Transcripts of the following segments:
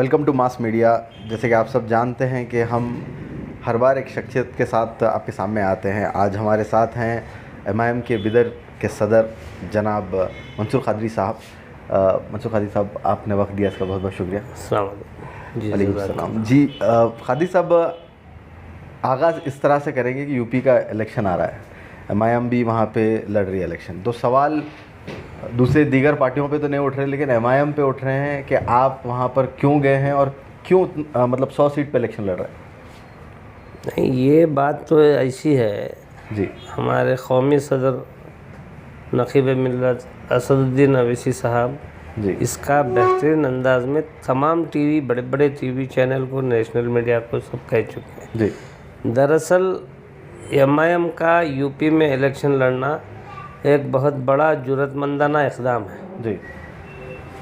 Welcome to mass media. जैसे कि आप सब जानते हैं कि हम हर बार एक शख्सियत के साथ आपके सामने आते हैं। आज हमारे साथ हैं एमआईएम के बिदर के सदर जनाब मंसूर कादरी साहब। मंसूर कादरी साहब, आपने वक्त दिया, इसका बहुत बहुत शुक्रिया। वालेकुम सलाम जी। कादरी साहब, आगाज़ इस तरह से करेंगे कि यूपी का इलेक्शन आ रहा है, एमआईएम भी वहाँ पे लड़ रही है इलेक्शन। तो सवाल दूसरे दीगर पार्टियों पे तो नहीं उठ रहे, लेकिन एमआईएम पे उठ रहे हैं कि आप वहाँ पर क्यों गए हैं और क्यों मतलब 100 सीट पे इलेक्शन लड़ रहे हैं। नहीं, ये बात तो ऐसी है जी। हमारे कौमी सदर नकीब मिल्लत असदुद्दीन अवैसी साहब जी। इसका बेहतरीन अंदाज में तमाम टीवी, बड़े बड़े टीवी चैनल को, नेशनल मीडिया को सब कह चुके हैं। जी। दरअसल एमआईएम का यूपी में इलेक्शन लड़ना एक बहुत बड़ा जुर्रतमंदाना इक़दाम है। जी।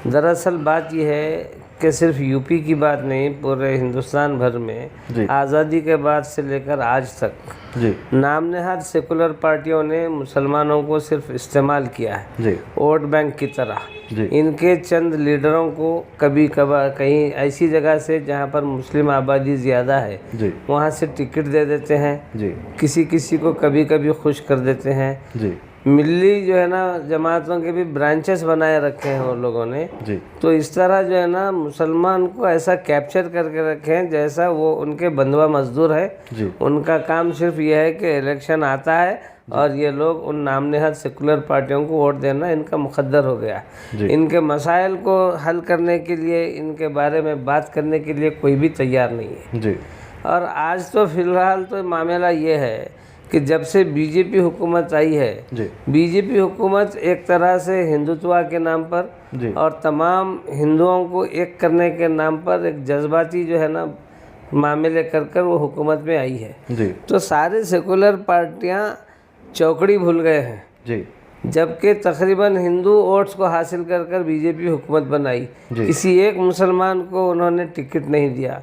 दरअसल बात यह है कि सिर्फ यूपी की बात नहीं, पूरे हिंदुस्तान भर में आज़ादी के बाद से लेकर आज तक जी नाम नहाद सेकुलर पार्टियों ने मुसलमानों को सिर्फ इस्तेमाल किया है जी वोट बैंक की तरह। जी। इनके चंद लीडरों को कभी कभार कहीं ऐसी जगह से जहाँ पर मुस्लिम आबादी ज़्यादा है जी वहाँ से टिकट दे देते हैं। जी। किसी किसी को कभी कभी खुश कर देते हैं। जी। मिली जो है ना जमातों के भी ब्रांचेस बनाए रखे हैं उन लोगों ने। जी। तो इस तरह जो है ना मुसलमान को ऐसा कैप्चर करके रखे हैं जैसा वो उनके बंधुआ मजदूर है। जी। उनका काम सिर्फ ये है कि इलेक्शन आता है और ये लोग उन नाम नहाद सेकुलर पार्टियों को वोट देना इनका मुकद्दर हो गया। इनके मसाइल को हल करने के लिए, इनके बारे में बात करने के लिए कोई भी तैयार नहीं है। जी। और आज तो फ़िलहाल तो मामला ये है कि जब से बीजेपी हुकूमत आई है, बीजेपी हुकूमत एक तरह से हिंदुत्व के नाम पर और तमाम हिंदुओं को एक करने के नाम पर एक जज्बाती जो है ना मामले कर वो हुकूमत में आई है। तो सारे सेकुलर पार्टियां चौकड़ी भूल गए हैं जी। जबकि तकरीबन हिंदू वोट्स को हासिल कर बीजेपी हुकूमत बनाई। किसी एक मुसलमान को उन्होंने टिकट नहीं दिया,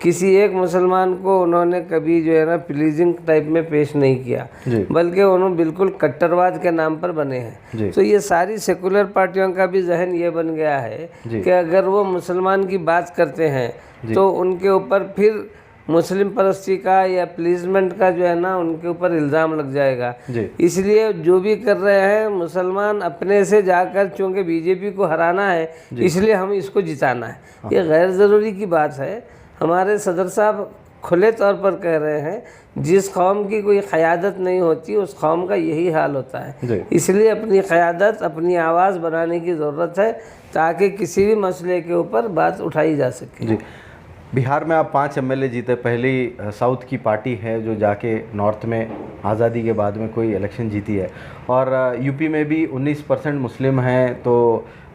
किसी एक मुसलमान को उन्होंने कभी जो है ना प्लीजिंग टाइप में पेश नहीं किया, बल्कि उन्होंने बिल्कुल कट्टरवाद के नाम पर बने हैं। तो ये सारी सेकुलर पार्टियों का भी जहन ये बन गया है कि अगर वो मुसलमान की बात करते हैं तो उनके ऊपर फिर मुस्लिम परस्ती का या प्लीजमेंट का जो है ना उनके ऊपर इल्ज़ाम लग जाएगा। इसलिए जो भी कर रहे हैं मुसलमान अपने से जाकर, चूँकि बीजेपी को हराना है इसलिए हम इसको जिताना है, ये गैर ज़रूरी की बात है। हमारे सदर साहब खुले तौर पर कह रहे हैं जिस कौम की कोई क़यादत नहीं होती उस कौम का यही हाल होता है। इसलिए अपनी क़यादत, अपनी आवाज़ बनाने की ज़रूरत है ताकि किसी भी मसले के ऊपर बात उठाई जा सके। बिहार में आप 5 एमएलए जीते, पहली साउथ की पार्टी है जो जाके नॉर्थ में आज़ादी के बाद में कोई इलेक्शन जीती है। और यूपी में भी 19% मुस्लिम हैं। तो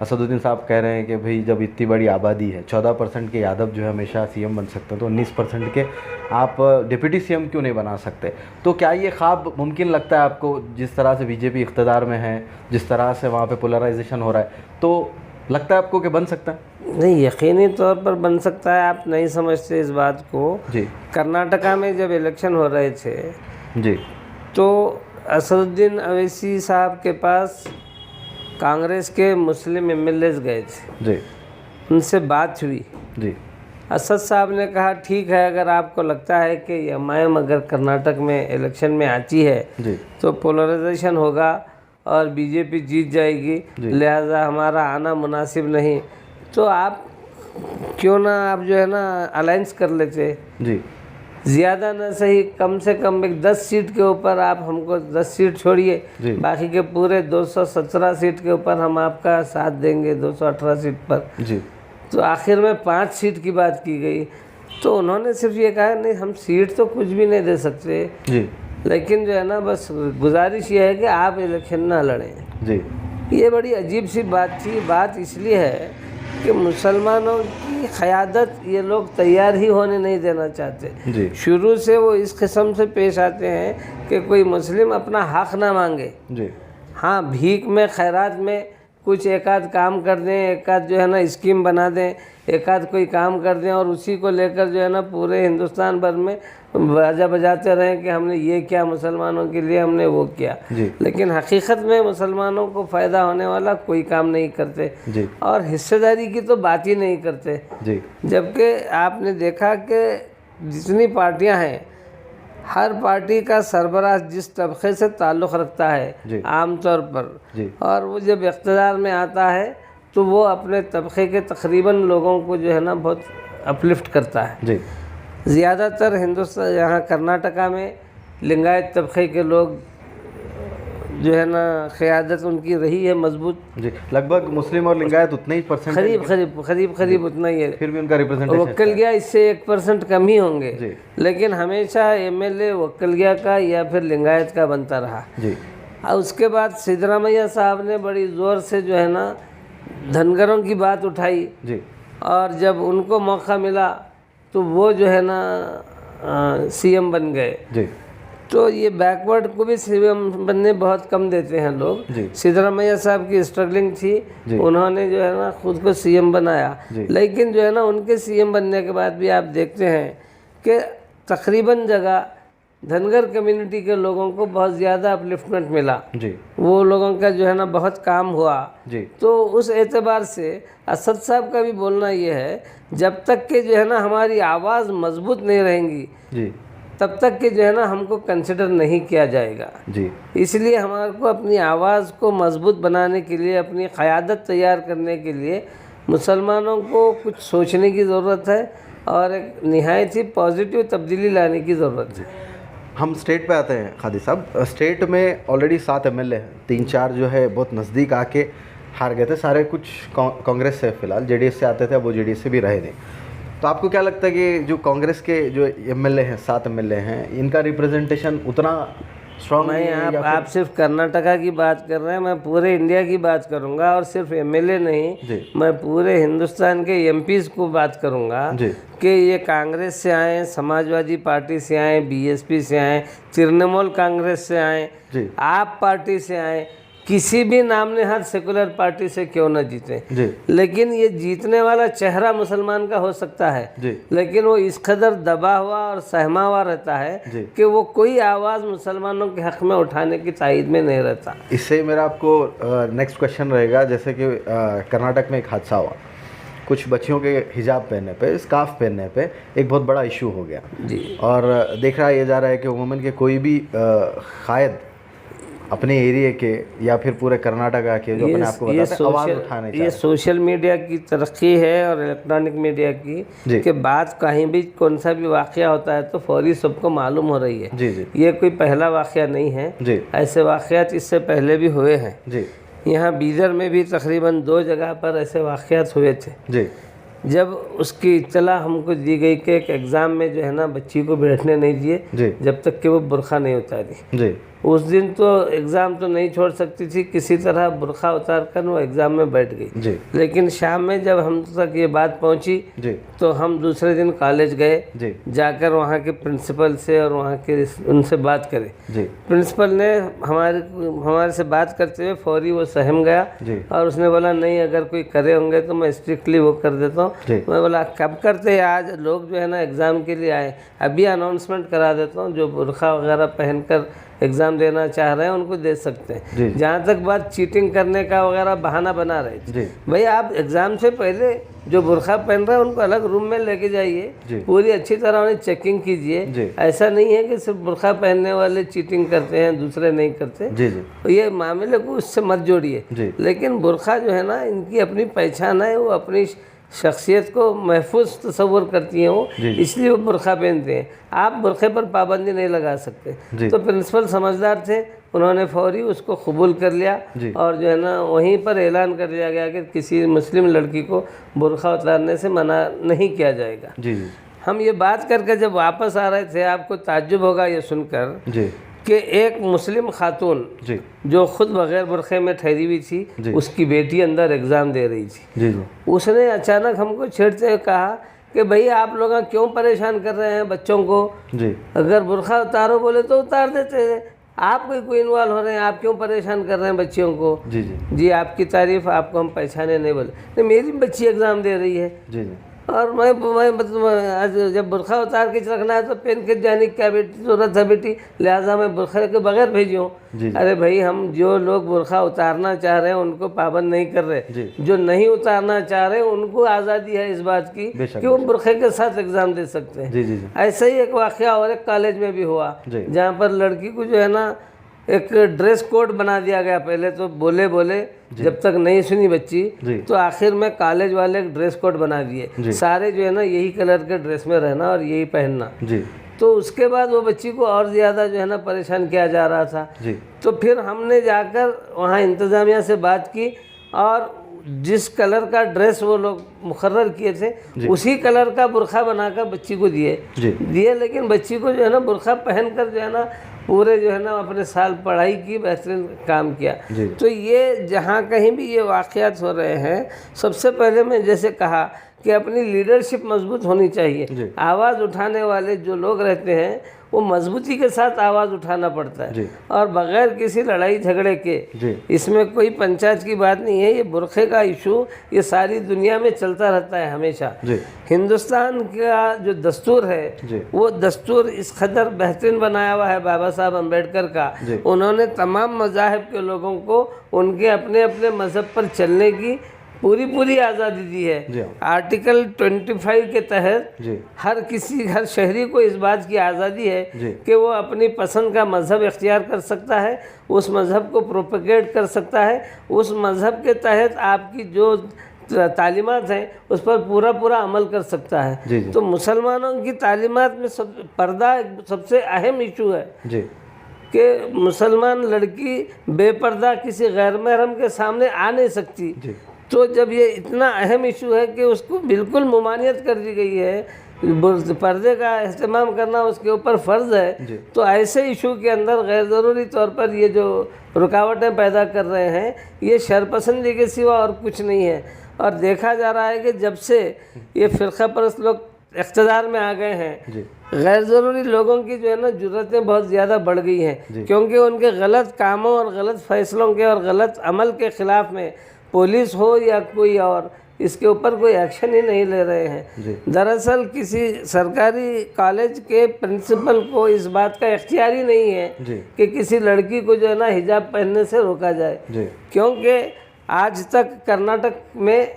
असदुद्दीन साहब कह रहे हैं कि भाई जब इतनी बड़ी आबादी है, 14% के यादव जो है हमेशा सीएम बन सकते हैं, तो 19% के आप डिप्टी सीएम क्यों नहीं बना सकते। तो क्या ये ख्वाब मुमकिन लगता है आपको? जिस तरह से बीजेपी इक़्तिदार में है, जिस तरह से वहाँ पर पोलराइजेशन हो रहा है, तो लगता है आपको कि बन सकता है? नहीं, यकीनी तौर पर बन सकता है। आप नहीं समझते इस बात को जी। कर्नाटका में जब इलेक्शन हो रहे थे जी तो असदुद्दीन अवैसी साहब के पास कांग्रेस के मुस्लिम एमएलएज गए थे जी। उनसे बात हुई जी। असद साहब ने कहा ठीक है, अगर आपको लगता है कि एमआईएम अगर कर्नाटक में इलेक्शन में आती है जी तो पोलराइजेशन होगा और बीजेपी जीत जाएगी, लिहाजा हमारा आना मुनासिब नहीं, तो आप क्यों ना आप जो है ना अलायंस कर लेते जी। ज़्यादा ना सही, कम से कम एक 10 सीट के ऊपर आप हमको 10 सीट छोड़िए, बाकी के पूरे 217 सीट के ऊपर हम आपका साथ देंगे 218 सीट पर जी। तो आखिर में 5 सीट की बात की गई। तो उन्होंने सिर्फ ये कहा नहीं, हम सीट तो कुछ भी नहीं दे सकते जी, लेकिन जो है ना बस गुजारिश ये है कि आप इलेक्शन ना लड़ें जी। ये बड़ी अजीब सी बात थी। बात इसलिए है कि मुसलमानों की क़यादत ये लोग तैयार ही होने नहीं देना चाहते जी। शुरू से वो इस किस्म से पेश आते हैं कि कोई मुस्लिम अपना हक़ ना मांगे जी। हाँ, भीख में, खैरात में कुछ एक आध काम कर दें, एक आध जो है ना स्कीम बना दें, एक आध कोई काम कर दें और उसी को लेकर जो है ना पूरे हिंदुस्तान भर में बाजा बजाते रहें कि हमने ये किया मुसलमानों के लिए, हमने वो किया। लेकिन हकीकत में मुसलमानों को फ़ायदा होने वाला कोई काम नहीं करते और हिस्सेदारी की तो बात ही नहीं करते। जबकि आपने देखा कि जितनी पार्टियां हैं, हर पार्टी का सरबराह जिस तबके से ताल्लुक़ रखता है आम तौर पर, और वो जब इक़्तिदार में आता है तो वो अपने तबके के तकरीबन लोगों को जो है ना बहुत अपलिफ्ट करता है। ज़्यादातर हिंदुस्तान, यहाँ कर्नाटका में लिंगायत तबके के लोग जो है ना क़यादत उनकी रही है मजबूत। लगभग मुस्लिम और लिंगायत उतने ही परसेंट, करीब उतना ही है। फिर भी उनका रिप्रेजेंटेशन वक्कलगिया इससे 1% कम ही होंगे, लेकिन हमेशा MLA वक्कलगिया का या फिर लिंगायत का बनता रहा। और उसके बाद सिद्धरामैया साहब ने बड़ी ज़ोर से जो है ना धनगरों की बात उठाई और जब उनको मौका मिला तो वो जो है ना CM बन गए। तो ये बैकवर्ड को भी CM बनने बहुत कम देते हैं लोग। सिद्धरामैया साहब की स्ट्रगलिंग थी, उन्होंने जो है ना खुद को CM बनाया, लेकिन जो है ना उनके CM बनने के बाद भी आप देखते हैं कि तकरीबन जगह धनगर कम्युनिटी के लोगों को बहुत ज़्यादा अपलिफ्टमेंट मिला। वो लोगों का जो है ना बहुत काम हुआ। तो उस एतबार से असद साहब का भी बोलना ये है, जब तक कि जो है ना हमारी आवाज़ मजबूत नहीं रहेंगी तब तक कि जो है ना हमको कंसिडर नहीं किया जाएगा। इसलिए हमारे को अपनी आवाज़ को मजबूत बनाने के लिए, अपनी क़यादत तैयार करने के लिए मुसलमानों को कुछ सोचने की ज़रूरत है और एक निहायत ही पॉजिटिव तब्दीली लाने की ज़रूरत है। हम स्टेट पे आते हैं कादी साहब। स्टेट में ऑलरेडी 7 MLA हैं, 3-4 जो है बहुत नज़दीक आके हार गए थे, सारे कुछ कांग्रेस से, फिलहाल JDS से आते थे, अब वो JDS से भी रहे नहीं। तो आपको क्या लगता है कि जो कांग्रेस के जो MLA हैं, 7 MLA हैं, इनका रिप्रेजेंटेशन उतना स्ट्रॉन्ग नहीं? आप सिर्फ कर्नाटका की बात कर रहे हैं, मैं पूरे इंडिया की बात करूंगा और सिर्फ MLA नहीं, मैं पूरे हिंदुस्तान के MPs को बात करूंगा कि ये कांग्रेस से आए, समाजवादी पार्टी से आए, BSP से आए, तृणमूल कांग्रेस से आए, आप पार्टी से आए, किसी भी नाम ने हर सेकुलर पार्टी से क्यों न जीते, लेकिन ये जीतने वाला चेहरा मुसलमान का हो सकता है, लेकिन वो इस कदर दबा हुआ और सहमा हुआ रहता है कि वो कोई आवाज़ मुसलमानों के हक़ में उठाने की तायद में नहीं रहता। इससे मेरा आपको नेक्स्ट क्वेश्चन रहेगा, जैसे कि कर्नाटक में एक हादसा हुआ, कुछ बच्चियों के हिजाब पहनने पे, स्कार्फ पहनने पे एक बहुत बड़ा इशू हो गया और देख रहा ये जा रहा है कि वुमेन के कोई भी कायद अपने एरिया के या फिर पूरे कर्नाटका के जो अपने आपको बताते हैं आवाज़ उठाने चाहिए। ये सोशल मीडिया की तरक्की है और इलेक्ट्रॉनिक मीडिया की कि बात कहीं भी कौन सा भी वाक़या होता है तो फौरी सबको मालूम हो रही है। ये कोई पहला वाक़या नहीं है, ऐसे वाक़यात इससे पहले भी हुए हैं। यहाँ बीदर में भी तकरीबन 2 जगह पर ऐसे वाक़यात हुए थे। जब उसकी इत्तला हमको दी गई कि एक एग्ज़ाम में जो है ना बच्ची को बैठने नहीं दिए जब तक कि वो बुर्खा नहीं उतारी। उस दिन तो एग्ज़ाम तो नहीं छोड़ सकती थी, किसी तरह बुर्खा उतार कर वो एग्ज़ाम में बैठ गई। लेकिन शाम में जब हम तक ये बात पहुंची तो हम दूसरे दिन कॉलेज गए, जाकर वहाँ के प्रिंसिपल से और वहाँ के उनसे बात करें। प्रिंसिपल ने हमारे से बात करते हुए फौरी वो सहम गया और उसने बोला नहीं, अगर कोई करे होंगे तो मैं स्ट्रिक्टली वो कर देता हूँ। मैं बोला कब करते, आज लोग जो है ना एग्ज़ाम के लिए आए, अभी अनाउंसमेंट करा देता हूँ, जो बुर्खा वगैरह पहनकर एग्ज़ाम देना चाह रहे हैं उनको दे सकते हैं। जहाँ तक बात चीटिंग करने का वगैरह बहाना बना रहे थे, भाई आप एग्ज़ाम से पहले जो बुर्खा पहन रहे हैं उनको अलग रूम में लेके जाइए, पूरी अच्छी तरह उन्हें चेकिंग कीजिए। ऐसा नहीं है कि सिर्फ बुर्खा पहनने वाले चीटिंग करते हैं, दूसरे नहीं करते। ये मामले को उससे मत जोड़िए। लेकिन बुर्खा जो है ना, इनकी अपनी पहचान है, वो अपनी शख्सियत को महफूज तस्वर करती हैं, वो इसलिए वो बुर्खा पहनते हैं। आप बुर्खे पर पाबंदी नहीं लगा सकते। तो प्रिंसिपल समझदार थे, उन्होंने फौरी उसको कबूल कर लिया और जो है ना वहीं पर ऐलान कर दिया गया कि किसी मुस्लिम लड़की को बुर्खा उतारने से मना नहीं किया जाएगा। हम ये बात करके जब वापस आ रहे थे, आपको ताज्जुब होगा ये सुनकर कि एक मुस्लिम खातून जो खुद बगैर बुर्खे में ठहरी हुई थी, उसकी बेटी अंदर एग्ज़ाम दे रही थी। उसने अचानक हमको छेड़ते हुए कहा कि भाई आप लोग क्यों परेशान कर रहे हैं बच्चों को, अगर बुर्खा उतारो बोले तो उतार देते हैं, आप कोई इन्वॉल्व हो रहे हैं, आप क्यों परेशान कर रहे हैं बच्चियों को? जी जी जी आपकी तारीफ आपको हम पहचाने नहीं बोले, नहीं मेरी बच्ची एग्ज़ाम दे रही है जी जी और मैं मतलब आज जब बुरखा उतार के रखना है तो पहन के जाने की क्या बेटी जरूरत है बेटी, लिहाजा मैं बुरखा के बगैर भेजी हूँ। अरे भाई हम जो लोग बुरखा उतारना चाह रहे हैं उनको पाबंद नहीं कर रहे, जो नहीं उतारना चाह रहे उनको आज़ादी है इस बात की कि वो बुरखे के साथ एग्ज़ाम दे सकते हैं। ऐसा ही एक वाक़या और एक कॉलेज में भी हुआ जहाँ पर लड़की को जो है ना एक ड्रेस कोड बना दिया गया। पहले तो बोले जब तक नहीं सुनी बच्ची तो आखिर में कॉलेज वाले ड्रेस कोड बना दिए, सारे जो है ना यही कलर के ड्रेस में रहना और यही पहनना। तो उसके बाद वो बच्ची को और ज़्यादा जो है ना परेशान किया जा रहा था। तो फिर हमने जाकर वहाँ इंतज़ामिया से बात की और जिस कलर का ड्रेस वो लोग मुकर्रर किए थे उसी कलर का बुरखा बनाकर बच्ची को दिए, लेकिन बच्ची को जो है ना बुरखा पहनकर जो है ना पूरे जो है ना अपने साल पढ़ाई की, बेहतरीन काम किया। तो ये जहाँ कहीं भी ये वाक़यात हो रहे हैं, सबसे पहले मैं जैसे कहा कि अपनी लीडरशिप मजबूत होनी चाहिए। आवाज़ उठाने वाले जो लोग रहते हैं वो मजबूती के साथ आवाज़ उठाना पड़ता है और बग़ैर किसी लड़ाई झगड़े के। इसमें कोई पंचायत की बात नहीं है, ये बुरखे का इशू ये सारी दुनिया में चलता रहता है हमेशा। हिंदुस्तान का जो दस्तूर है वो दस्तूर इस कदर बेहतरीन बनाया हुआ है बाबा साहब अम्बेडकर का। उन्होंने तमाम मज़ाहिब के लोगों को उनके अपने अपने मज़हब पर चलने की पूरी आज़ादी दी है। आर्टिकल 25 के तहत हर शहरी को इस बात की आज़ादी है कि वो अपनी पसंद का मज़हब इख्तियार कर सकता है, उस मज़हब को प्रोपेगेट कर सकता है, उस मज़हब के तहत आपकी जो तालीमात हैं उस पर पूरा अमल कर सकता है। तो मुसलमानों की तालीमात में पर्दा सबसे अहम इशू है कि मुसलमान लड़की बेपर्दा किसी गैर महरम के सामने आ नहीं सकती। तो जब ये इतना अहम इशू है कि उसको बिल्कुल ममानियत कर दी गई है, पर्दे का इस्तेमाल करना उसके ऊपर फ़र्ज़ है, तो ऐसे इशू के अंदर गैर ज़रूरी तौर पर ये जो रुकावटें पैदा कर रहे हैं ये शरपसंदी के सिवा और कुछ नहीं है। और देखा जा रहा है कि जब से ये फ़िरक़ा परस्त लोग इक़्तिदार में आ गए हैं, गैर ज़रूरी लोगों की जो है ना ज़रूरतें बहुत ज़्यादा बढ़ गई हैं, क्योंकि उनके गलत कामों और गलत फ़ैसलों के और गलत अमल के ख़िलाफ़ में पुलिस हो या कोई और इसके ऊपर कोई एक्शन ही नहीं ले रहे हैं। दरअसल किसी सरकारी कॉलेज के प्रिंसिपल को इस बात का इख्तियार ही नहीं है कि किसी लड़की को जो है ना हिजाब पहनने से रोका जाए, क्योंकि आज तक कर्नाटक में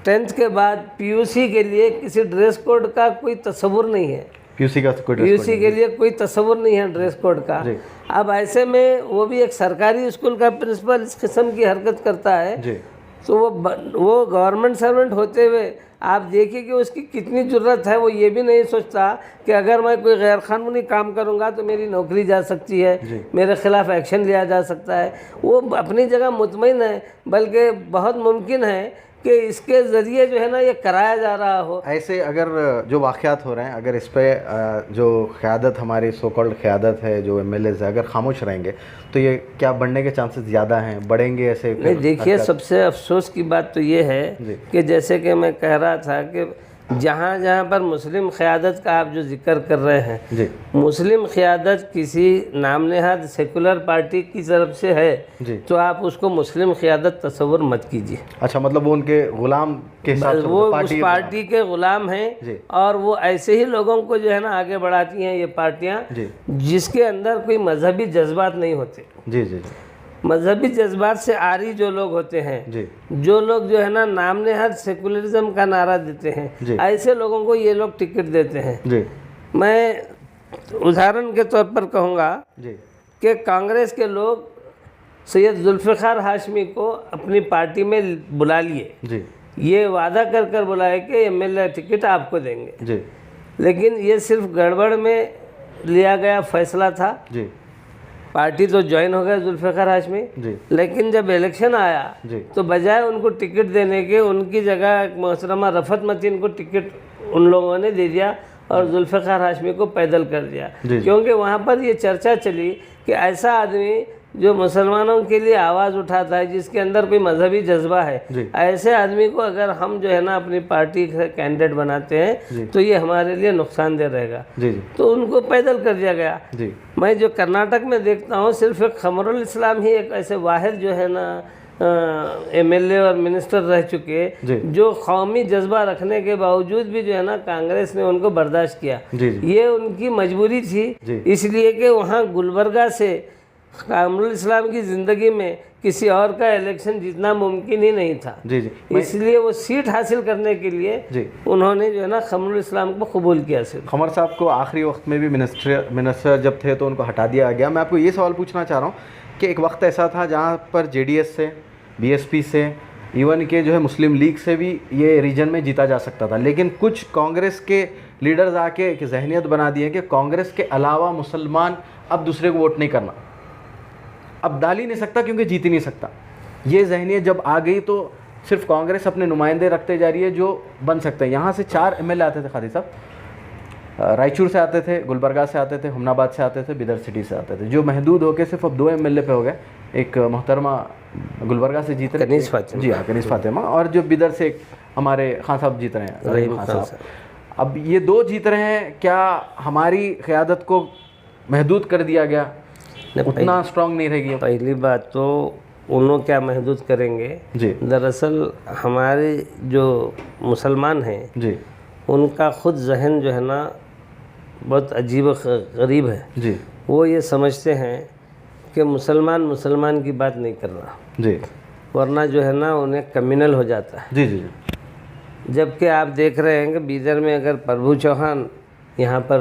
10th के बाद पीयूसी के लिए किसी ड्रेस कोड का कोई तस्वुर नहीं है। पीयूसी के लिए कोई तस्वुर नहीं है ड्रेस कोड का। अब ऐसे में वो भी एक सरकारी स्कूल का प्रिंसिपल इस किस्म की हरकत करता है तो वो गवर्नमेंट सर्वेंट होते हुए आप देखिए कि उसकी कितनी ज़रूरत है। वो ये भी नहीं सोचता कि अगर मैं कोई गैर कानूनी काम करूँगा तो मेरी नौकरी जा सकती है, मेरे ख़िलाफ़ एक्शन लिया जा सकता है। वो अपनी जगह मुतमईन है, बल्कि बहुत मुमकिन है कि इसके ज़रिए जो है ना ये कराया जा रहा हो। ऐसे अगर जो वाक़यात हो रहे हैं, अगर इस पर जो क़यादत हमारी सो कॉल्ड क़यादत है, जो MLAs है, अगर खामोश रहेंगे तो ये क्या बढ़ने के चांसेस ज़्यादा हैं, बढ़ेंगे ऐसे? नहीं, देखिए सबसे अफसोस की बात तो ये है कि जैसे कि मैं कह रहा था कि जहाँ जहाँ पर मुस्लिम क़यादत का आप जो जिक्र कर रहे हैं, मुस्लिम क़यादत किसी नाम नेहाद सेकुलर पार्टी की तरफ से है तो आप उसको मुस्लिम क़यादत तस्वुर मत कीजिए। अच्छा, मतलब वो उनके ग़ुलाम के साथ वो उस पार्टी के ग़ुलाम हैं और वो ऐसे ही लोगों को जो है ना आगे बढ़ाती हैं ये पार्टियाँ जिसके अंदर कोई मजहबी जज्बात नहीं होते। मजहबी जज्बात से आरी जो लोग होते हैं, जो लोग जो है ना नाम नेहाद सेकुलरिज्म का नारा देते हैं, ऐसे लोगों को ये लोग टिकट देते हैं। मैं उदाहरण के तौर पर कहूँगा कि कांग्रेस के लोग सैयद जुल्फ़िकार हाशमी को अपनी पार्टी में बुला लिए, ये वादा कर बुलाए कि MLA टिकट आपको देंगे, लेकिन ये सिर्फ गड़बड़ में लिया गया फैसला था। पार्टी तो ज्वाइन हो गया जुल्फ़िकार हाशमी, लेकिन जब इलेक्शन आया तो बजाय उनको टिकट देने के उनकी जगह मोहतरमा रफ़त मतीन को टिकट उन लोगों ने दे दिया और जुल्फ़िकार हाशमी को पैदल कर दिया, क्योंकि वहाँ पर ये चर्चा चली कि ऐसा आदमी जो मुसलमानों के लिए आवाज़ उठाता है, जिसके अंदर कोई मजहबी जज्बा है, ऐसे आदमी को अगर हम जो है ना अपनी पार्टी का कैंडिडेट बनाते हैं तो ये हमारे लिए नुकसानदेह रहेगा। तो उनको पैदल कर दिया गया। मैं जो कर्नाटक में देखता हूँ, सिर्फ एक खमरुल इस्लाम ही एक ऐसे वाहिद जो है ना MLA और मिनिस्टर रह चुके, जो कौमी जज्बा रखने के बावजूद भी जो है ना कांग्रेस ने उनको बर्दाश्त किया। ये उनकी मजबूरी थी, इसलिए कि वहाँ गुलबर्गा से कामरुल इस्लाम की ज़िंदगी में किसी और का इलेक्शन जीतना मुमकिन ही नहीं था। इसलिए वो सीट हासिल करने के लिए उन्होंने जो है ना खमरुल इस्लाम को कबूल किया। सिर्फ खमर साहब को आखिरी वक्त में भी मिनिस्टर जब थे तो उनको हटा दिया गया। मैं आपको ये सवाल पूछना चाह रहा हूँ कि एक वक्त ऐसा था जहाँ पर JDS से, BSP से, इवन के जो है मुस्लिम लीग से भी ये रीजन में जीता जा सकता था, लेकिन कुछ कांग्रेस के लीडर्स आके एक जहनियत बना दी है कि कांग्रेस के अलावा मुसलमान अब दूसरे को वोट नहीं करना, अब डाल ही नहीं सकता क्योंकि जीत ही नहीं सकता। ये जहनियत जब आ गई तो सिर्फ कांग्रेस अपने नुमाइंदे रखते जा रही है जो बन सकते हैं। यहाँ से 4 MLA आते थे खादी साहब, रायचूर से आते थे, गुलबर्गा से आते थे, हुमनाबाद से आते थे, बिदर सिटी से आते थे, जो महदूद होकर सिर्फ अब 2 MLA पे हो गए। एक मोहतरमा गुलबर्गा से जीत रहे कनीज़ फातिमा, जी हाँ कनीज़ फातिमा, और जो बिदर से एक हमारे खान साहब जीत रहे हैं, रहीम खान साहब। अब ये 2 जीत रहे हैं, क्या हमारी क़यादत को महदूद कर दिया गया, उतना स्ट्रांग नहीं रहेगी? पहली बात तो उन्होंने क्या महदूद करेंगे जी। दरअसल हमारे जो मुसलमान हैं जी, उनका ख़ुद जहन जो है ना बहुत अजीब गरीब है जी। वो ये समझते हैं कि मुसलमान की बात नहीं कर रहा जी, वरना जो है ना उन्हें कम्युनल हो जाता है जी जी। जबकि आप देख रहे हैं कि बीदर में अगर प्रभु चौहान यहाँ पर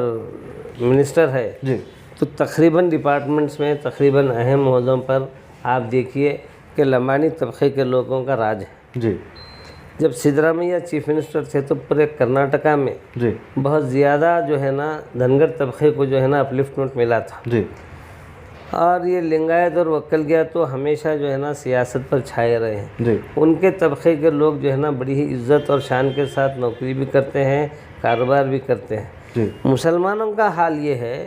मिनिस्टर है जी, तो तकरीबन डिपार्टमेंट्स में तकरीबन अहम ओहदों पर आप देखिए कि लंबानी तबके के लोगों का राज है जी। जब सिद्धरामैया चीफ मिनिस्टर थे तो पूरे कर्नाटका में जी बहुत ज़्यादा जो है ना धनगर तबके को जो है ना अपलिफ्टमेंट मिला था जी। और ये लिंगायत और वक्कलगिया तो हमेशा जो है ना सियासत पर छाए रहे हैं जी। उनके तबके के लोग जो है ना बड़ी ही इज्जत और शान के साथ नौकरी भी करते हैं, कारोबार भी करते हैं जी। मुसलमानों का हाल ये है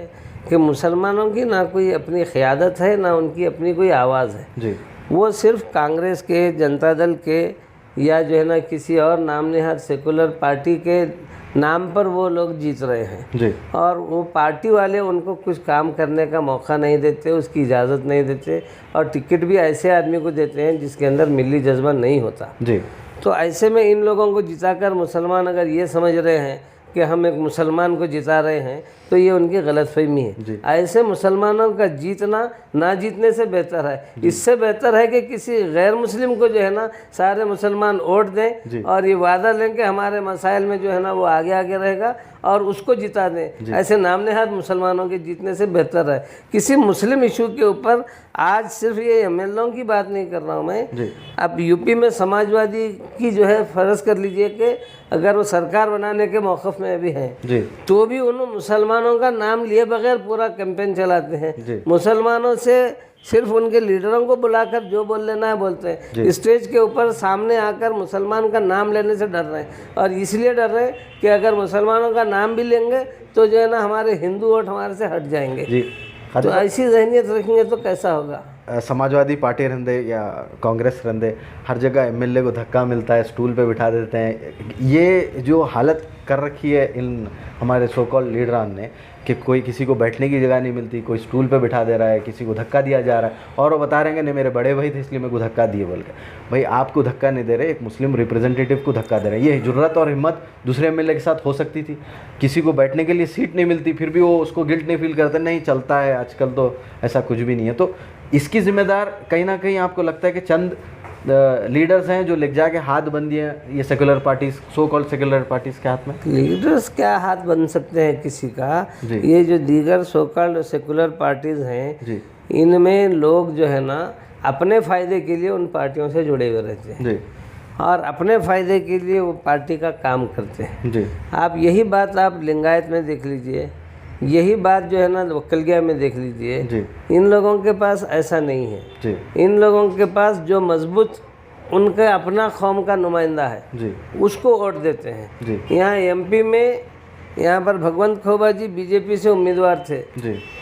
कि मुसलमानों की ना कोई अपनी क़यादत है, ना उनकी अपनी कोई आवाज़ है जी। वो सिर्फ कांग्रेस के, जनता दल के या जो है ना किसी और नाम नहाद सेकुलर पार्टी के नाम पर वो लोग जीत रहे हैं जी। और वो पार्टी वाले उनको कुछ काम करने का मौका नहीं देते, उसकी इजाज़त नहीं देते, और टिकट भी ऐसे आदमी को देते हैं जिसके अंदर मिली जज्बा नहीं होता जी। तो ऐसे में इन लोगों को जिताकर मुसलमान अगर ये समझ रहे हैं कि हम एक मुसलमान को जिता रहे हैं तो ये उनकी गलतफहमी है। ऐसे मुसलमानों का जीतना ना जीतने से बेहतर है, इससे बेहतर है कि किसी गैर मुस्लिम को जो है ना सारे मुसलमान वोट दें और ये वादा लें कि हमारे मसाइल में जो है ना वो आगे आगे रहेगा और उसको जिता दें। ऐसे नाम नहाद मुसलमानों के जीतने से बेहतर है किसी मुस्लिम इशू के ऊपर। आज सिर्फ ये MLA की बात नहीं कर रहा हूँ मैं, अब यूपी में समाजवादी की जो है फ़र्ज़ कर लीजिए कि अगर वो सरकार बनाने के मौक़िफ़ में भी हैं तो भी उन्होंने मुसलमानों का नाम लिए बगैर पूरा कैंपेन चलाते हैं। मुसलमानों से सिर्फ उनके लीडरों को बुलाकर जो बोल लेना है बोलते हैं, स्टेज के ऊपर सामने आकर मुसलमान का नाम लेने से डर रहे हैं। और इसलिए डर रहे हैं कि अगर मुसलमानों का नाम भी लेंगे तो जो है ना हमारे हिंदू वोट हमारे से हट जाएंगे। तो ऐसी जहनियत रखेंगे तो कैसा होगा? समाजवादी पार्टी रहंदे या कांग्रेस रहंदे, हर जगह MLA को धक्का मिलता है, स्टूल पे बिठा देते हैं। ये जो हालत कर रखी है इन हमारे सो कॉल्ड लीडरान ने कि कोई किसी को बैठने की जगह नहीं मिलती, कोई स्टूल पे बिठा दे रहा है, किसी को धक्का दिया जा रहा है, और वो बता रहे हैं नहीं मेरे बड़े भाई थे इसलिए मेरे को धक्का दिए बोल के। भाई आपको धक्का नहीं दे रहे, एक मुस्लिम रिप्रेजेंटेटिव को धक्का दे रहे हैं। ये जुर्रत और हिम्मत दूसरे MLA के साथ हो सकती थी। किसी को बैठने के लिए सीट नहीं मिलती फिर भी वो उसको गिल्ट नहीं फील करते, नहीं चलता है आजकल तो ऐसा कुछ भी नहीं है। तो इसकी जिम्मेदार कहीं ना कहीं आपको लगता है कि चंद लीडर्स हैं जो लेके जाके हाथ बन दिए ये secular parties, so called secular parties के हाथ में? लीडर्स क्या हाथ बन सकते हैं किसी का? ये जो दीगर सो कॉल्ड सेकुलर पार्टीज हैं इनमें लोग जो है ना अपने फ़ायदे के लिए उन पार्टियों से जुड़े हुए रहते हैं और अपने फ़ायदे के लिए वो पार्टी का काम करते हैं। आप यही बात आप लिंगायत में देख लीजिए, यही बात जो है ना वक्कलगिया में देख लीजिए। इन लोगों के पास ऐसा नहीं है। इन लोगों के पास जो मजबूत उनका अपना कौम का नुमाइंदा है उसको वोट देते हैं। यहाँ MP में यहाँ पर भगवंत खोबा जी BJP से उम्मीदवार थे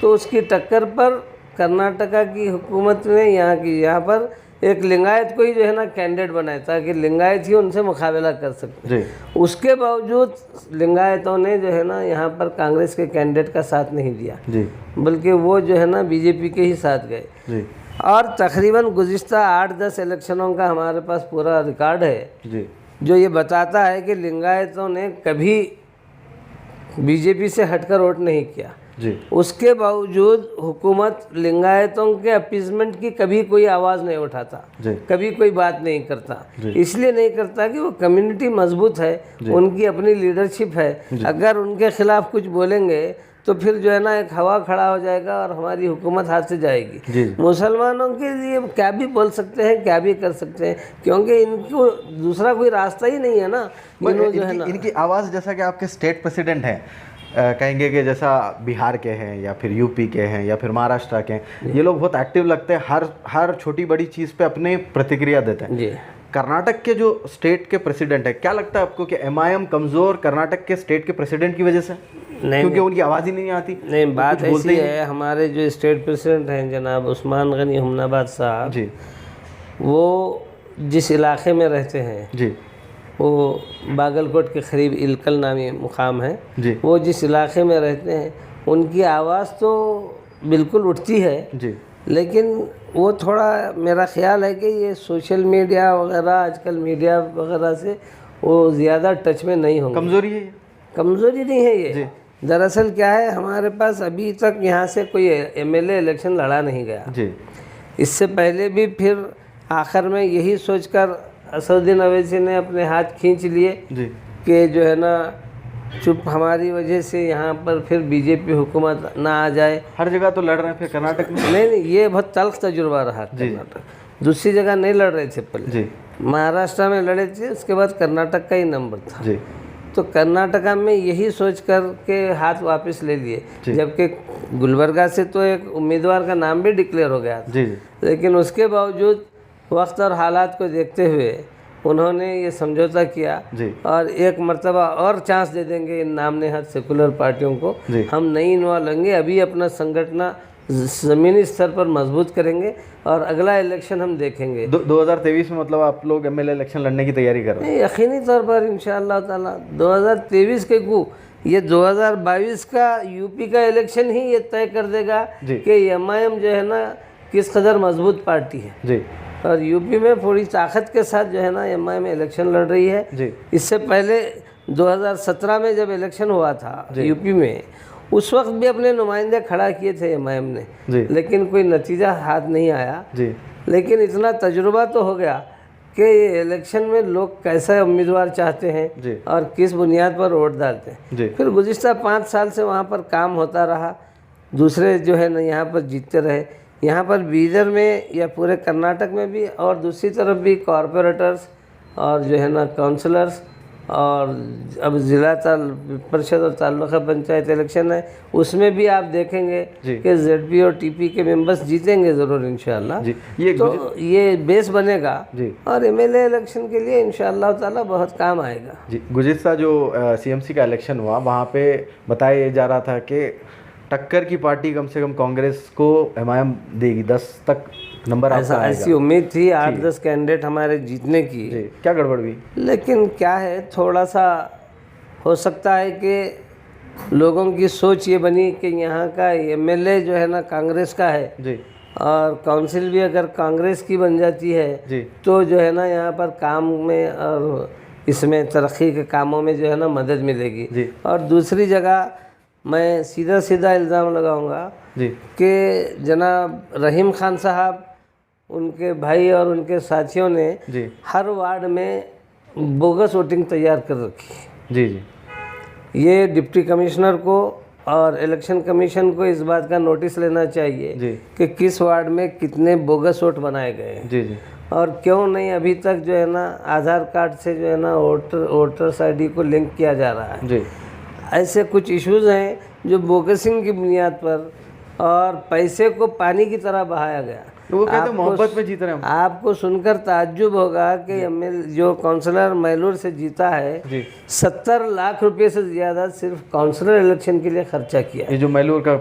तो उसकी टक्कर पर कर्नाटका की हुकूमत ने यहाँ पर एक लिंगायत को ही जो है ना कैंडिडेट बनाया ताकि लिंगायत ही उनसे मुकाबला कर सकते। उसके बावजूद लिंगायतों ने जो है ना यहाँ पर कांग्रेस के कैंडिडेट का साथ नहीं दिया, बल्कि वो जो है ना बीजेपी के ही साथ गए। और तकरीबन गुज़िश्ता 8-10 इलेक्शनों का हमारे पास पूरा रिकॉर्ड है जो ये बताता है कि लिंगायतों ने कभी बीजेपी से हटकर वोट नहीं किया। उसके बावजूद हुकूमत लिंगायतों के अपीजमेंट की कभी कोई आवाज़ नहीं उठाता, कभी कोई बात नहीं करता। इसलिए नहीं करता कि वो कम्युनिटी मजबूत है, उनकी अपनी लीडरशिप है। अगर उनके खिलाफ कुछ बोलेंगे तो फिर जो है ना एक हवा खड़ा हो जाएगा और हमारी हुकूमत हाथ से जाएगी। मुसलमानों के लिए क्या भी बोल सकते हैं, क्या भी कर सकते हैं, क्योंकि इनको दूसरा कोई रास्ता ही नहीं है ना। जो है ना इनकी आवाज़, जैसा कि आपके स्टेट प्रेसिडेंट हैं, कहेंगे कि जैसा बिहार के हैं या फिर यूपी के हैं या फिर महाराष्ट्र के हैं, ये लोग बहुत एक्टिव लगते हैं, हर छोटी बड़ी चीज़ पे अपने प्रतिक्रिया देते हैं। कर्नाटक के जो स्टेट के प्रेसिडेंट है, क्या लगता है आपको कि MIM कमज़ोर कर्नाटक के स्टेट के प्रेसिडेंट की वजह से? नहीं, क्योंकि उनकी आवाज़ ही नहीं आती। नहीं, बात ऐसी है, हमारे जो स्टेट प्रेसिडेंट हैं जनाब उस्मान गनी हमनाबाद साहब, वो जिस इलाके में रहते हैं वो बागलकोट के करीब इलकल नामी मुकाम है, वो जिस इलाके में रहते हैं उनकी आवाज़ तो बिल्कुल उठती है, लेकिन वो थोड़ा मेरा ख्याल है कि ये सोशल मीडिया वगैरह, आजकल मीडिया वगैरह से वो ज़्यादा टच में नहीं होंगे। कमज़ोरी है? कमज़ोरी नहीं है ये। दरअसल क्या है, हमारे पास अभी तक यहाँ से कोई MLA इलेक्शन लड़ा नहीं गया। इससे पहले भी फिर आखिर में यही सोचकर असदुद्दीन अवैसी ने अपने हाथ खींच लिए कि जो है ना चुप हमारी वजह से यहाँ पर फिर बीजेपी हुकूमत ना आ जाए। हर जगह तो लड़ रहे हैं, फिर कर्नाटक में नहीं, ये बहुत तल्ख तजुर्बा रहा कर्नाटक। दूसरी जगह नहीं लड़ रहे थे पहले, महाराष्ट्र में लड़े थे, उसके बाद कर्नाटक का ही नंबर था। तो कर्नाटका में यही सोच कर के हाथ वापस ले लिए, जबकि गुलबर्गा से तो एक उम्मीदवार का नाम भी डिक्लेयर हो गया था। लेकिन उसके बावजूद वक्त और हालात को देखते हुए उन्होंने ये समझौता किया और एक मर्तबा और चांस दे देंगे इन नाम नेहद सेकुलर पार्टियों को, हम नहीं इन्वॉल्व लेंगे, अभी अपना संगठन ज़मीनी स्तर पर मजबूत करेंगे और अगला इलेक्शन हम देखेंगे। 2023 में मतलब आप लोग MLA इलेक्शन लड़ने की तैयारी कर रहे हैं? यकीनी तौर पर इंशाअल्लाह ताला 2023 के को ये 2022 का यूपी का इलेक्शन ही ये तय कर देगा कि MIM जो है ना किस कदर मजबूत पार्टी है। और यूपी में पूरी ताकत के साथ जो है ना MIM इलेक्शन लड़ रही है। इससे पहले 2017 में जब इलेक्शन हुआ था यूपी में, उस वक्त भी अपने नुमाइंदे खड़ा किए थे MIM ने, लेकिन कोई नतीजा हाथ नहीं आया। लेकिन इतना तजुर्बा तो हो गया कि इलेक्शन में लोग कैसा उम्मीदवार चाहते हैं और किस बुनियाद पर वोट डालते हैं। फिर गुज़िश्ता 5 साल से वहाँ पर काम होता रहा, दूसरे जो है ना यहाँ पर जीतते रहे। यहाँ पर बीदर में या पूरे कर्नाटक में भी और दूसरी तरफ भी कॉरपोरेटर्स और जो है ना काउंसलर्स और अब ज़िला परिषद और तालुका पंचायत इलेक्शन है, उसमें भी आप देखेंगे कि ZP और TP के मेंबर्स जीतेंगे ज़रूर इंशाअल्लाह। तो ये बेस बनेगा और MLA इलेक्शन के लिए इंशाअल्लाह ताला बहुत काम आएगा। गुज़िश्ता जो CMC का इलेक्शन हुआ, वहाँ पे बताया जा रहा था कि टक्कर की पार्टी कम से कम कांग्रेस को MIM देगी, 10 तक नंबर ऐसी उम्मीद थी, 8-10 कैंडिडेट हमारे जीतने की। क्या गड़बड़ हुई? लेकिन क्या है, थोड़ा सा हो सकता है कि लोगों की सोच ये बनी कि यहाँ का MLA जो है ना कांग्रेस का है और काउंसिल भी अगर कांग्रेस की बन जाती है तो जो है ना यहाँ पर काम में और इसमें तरक्की के कामों में जो है ना मदद मिलेगी। और दूसरी जगह मैं सीधा सीधा इल्ज़ाम लगाऊंगा कि जनाब रहीम खान साहब, उनके भाई और उनके साथियों ने हर वार्ड में बोगस वोटिंग तैयार कर रखी। ये डिप्टी कमिश्नर को और इलेक्शन कमीशन को इस बात का नोटिस लेना चाहिए कि किस वार्ड में कितने बोगस वोट बनाए गए और क्यों नहीं अभी तक जो है ना आधार कार्ड से जो है ना वोटर्स ID को लिंक किया जा रहा है। ऐसे कुछ इश्यूज़ हैं जो बोगसिंग की बुनियाद पर और पैसे को पानी की तरह बहाया गया। तो वो कहते हैं मोहब्बत में जीत रहे हैं। आपको सुनकर ताज्जुब होगा कि जो काउंसलर मैलूर से जीता है 70 लाख रुपए से ज़्यादा सिर्फ काउंसलर इलेक्शन के लिए खर्चा किया। ये जो मैलूर का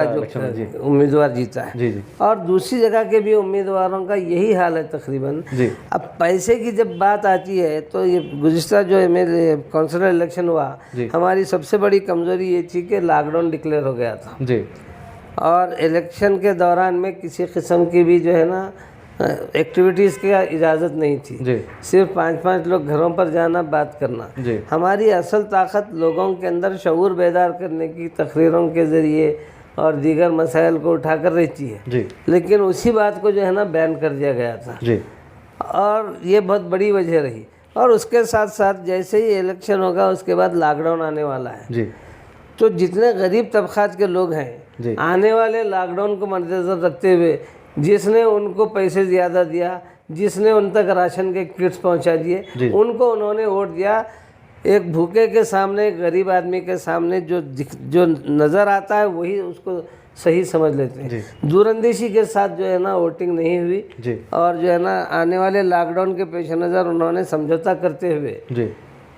जो उम्मीदवार जीता है। जी। और दूसरी जगह के भी उम्मीदवारों का यही हाल है तकरीबन। अब पैसे की जब बात आती है तो ये गुज़िश्ता जो काउंसलर इलेक्शन हुआ, हमारी सबसे बड़ी कमज़ोरी ये थी कि लॉकडाउन डिक्लेयर हो गया था जी। और इलेक्शन के दौरान में किसी किस्म की भी जो है ना एक्टिविटीज़ की इजाज़त नहीं थी जी। सिर्फ 5-5 लोग घरों पर जाना, बात करना जी। हमारी असल ताकत लोगों के अंदर शऊर बेदार करने की तकरीरों के ज़रिए और दीगर मसाइल को उठाकर रहती है जी। लेकिन उसी बात को जो है ना बैन कर दिया गया था जी। और ये बहुत बड़ी वजह रही। और उसके साथ साथ जैसे ही इलेक्शन होगा उसके बाद लॉकडाउन आने वाला है जी। तो जितने गरीब तबक़ात के लोग हैं आने वाले लॉकडाउन को मद्देनज़र रखते हुए जिसने उनको पैसे ज़्यादा दिया, जिसने उन तक राशन के किट्स पहुंचा दिए, उनको उन्होंने वोट दिया। एक भूखे के सामने, एक गरीब आदमी के सामने जो नज़र आता है वही उसको सही समझ लेते हैं। दूरअंदेशी के साथ जो है ना वोटिंग नहीं हुई जी। और जो है ना आने वाले लॉकडाउन के पेश नज़र उन्होंने समझौता करते हुए जी।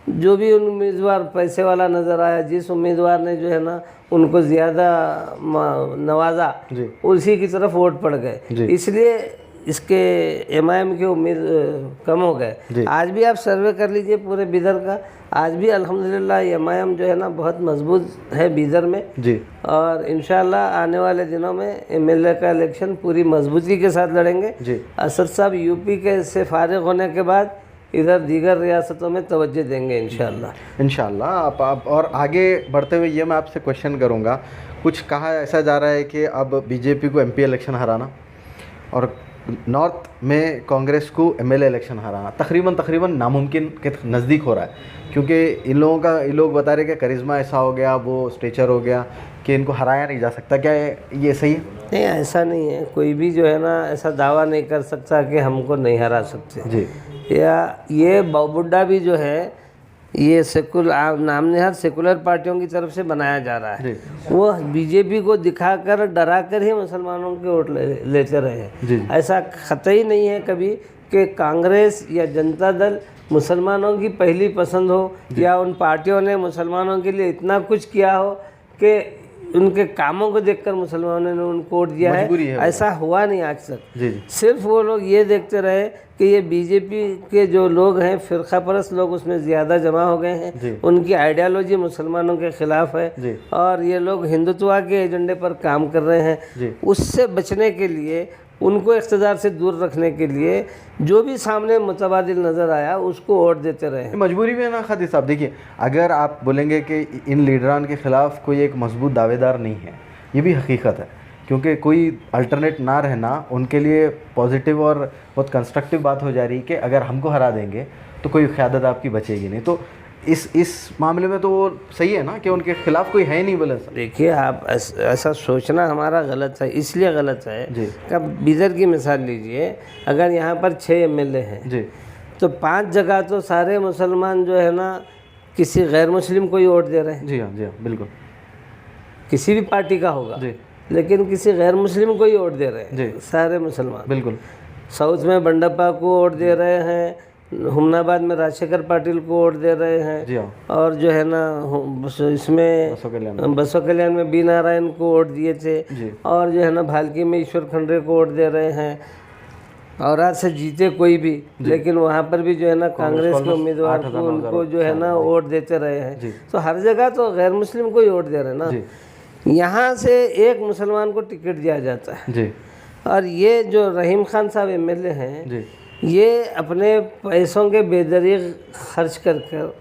जो भी उम्मीदवार पैसे वाला नज़र आया, जिस उम्मीदवार ने जो है ना उनको ज़्यादा नवाजा, उसी की तरफ वोट पड़ गए। इसलिए इसके एमआईएम की उम्मीद कम हो गए। आज भी आप सर्वे कर लीजिए पूरे बिदर का, आज भी अल्हम्दुलिल्लाह एमआईएम जो है ना बहुत मजबूत है बिदर में जी। और इंशाल्लाह आने वाले दिनों में एमएलए का इलेक्शन पूरी मजबूती के साथ लड़ेंगे जी। असद साहब यूपी के से फारिग होने के बाद इधर दीगर रियासतों में तवज्जो देंगे इंशाल्लाह। आप और आगे बढ़ते हुए ये मैं आपसे क्वेश्चन करूँगा, कुछ कहा ऐसा जा रहा है कि अब बीजेपी को एमपी इलेक्शन हराना और नॉर्थ में कांग्रेस को एमएलए इलेक्शन हराना तकरीबन नामुमकिन के नज़दीक हो रहा है, क्योंकि इन लोग बता रहे कि करिश्मा ऐसा हो गया, वो स्टेचर हो गया कि इनको हराया नहीं जा सकता। क्या ये सही है? नहीं, ऐसा नहीं है। कोई भी जो है ना ऐसा दावा नहीं कर सकता कि हमको नहीं हरा सकते जी। या ये बुड्ढा भी जो है ये नाम नेहाद सेकुलर पार्टियों की तरफ से बनाया जा रहा है। वो बीजेपी को दिखाकर डराकर ही मुसलमानों के वोट लेते रहे। ऐसा कतई नहीं है कभी कि कांग्रेस या जनता दल मुसलमानों की पहली पसंद हो या उन पार्टियों ने मुसलमानों के लिए इतना कुछ किया हो कि उनके कामों को देखकर मुसलमानों ने उनको वोट दिया है। ऐसा हुआ नहीं आज तक। सिर्फ वो लोग ये देखते रहे कि ये बीजेपी के जो लोग हैं फ़िरक़ा परस्त लोग उसमें ज़्यादा जमा हो गए हैं, उनकी आइडियालॉजी मुसलमानों के ख़िलाफ़ है और ये लोग हिंदुत्व के एजेंडे पर काम कर रहे हैं। उससे बचने के लिए, उनको इक़्तिदार से दूर रखने के लिए जो भी सामने मुतबादिल नज़र आया उसको वोट देते रहे। मजबूरी में ना खादी साहब, देखिए अगर आप बोलेंगे कि इन लीडरान के ख़िलाफ़ कोई एक मजबूत दावेदार नहीं है, ये भी हकीकत है, क्योंकि कोई अल्टरनेट ना रहना उनके लिए पॉजिटिव और बहुत कंस्ट्रक्टिव बात हो जा रही है कि अगर हमको हरा देंगे तो कोई क़यादत आपकी बचेगी नहीं। तो इस मामले में तो वो सही है ना कि उनके खिलाफ कोई है नहीं बोले। देखिए आप ऐसा सोचना हमारा गलत है, इसलिए गलत है कि अब बिदर की मिसाल लीजिए, अगर यहाँ पर 6 एमएलए हैं जी, तो 5 जगह तो सारे मुसलमान जो है ना किसी गैर मुस्लिम को ही वोट दे रहे हैं। जी हाँ बिल्कुल, किसी भी पार्टी का होगा जी, लेकिन किसी गैर मुस्लिम को ही वोट दे रहे हैं जी, सारे मुसलमान। बिल्कुल, साउथ में बंडप्पा को वोट दे रहे हैं, हुमनाबाद में राजशेखर पाटिल को वोट दे रहे हैं जी, और जो है ना इसमें बसो कल्याण में बी नारायण को वोट दिए थे जी, और जो है ना भालकी में ईश्वर खंडरे को वोट दे रहे हैं। और आज से जीते कोई भी, लेकिन वहाँ पर भी जो है ना कांग्रेस के उम्मीदवार को उनको जो है ना वोट देते रहे हैं। तो हर जगह तो गैर मुस्लिम को ही वोट दे रहे हैं ना। यहाँ से एक मुसलमान को टिकट दिया जाता है जी। और ये जो रहीम खान साहब एमएलए हैं जी, ये अपने पैसों के बेदरीग खर्च कर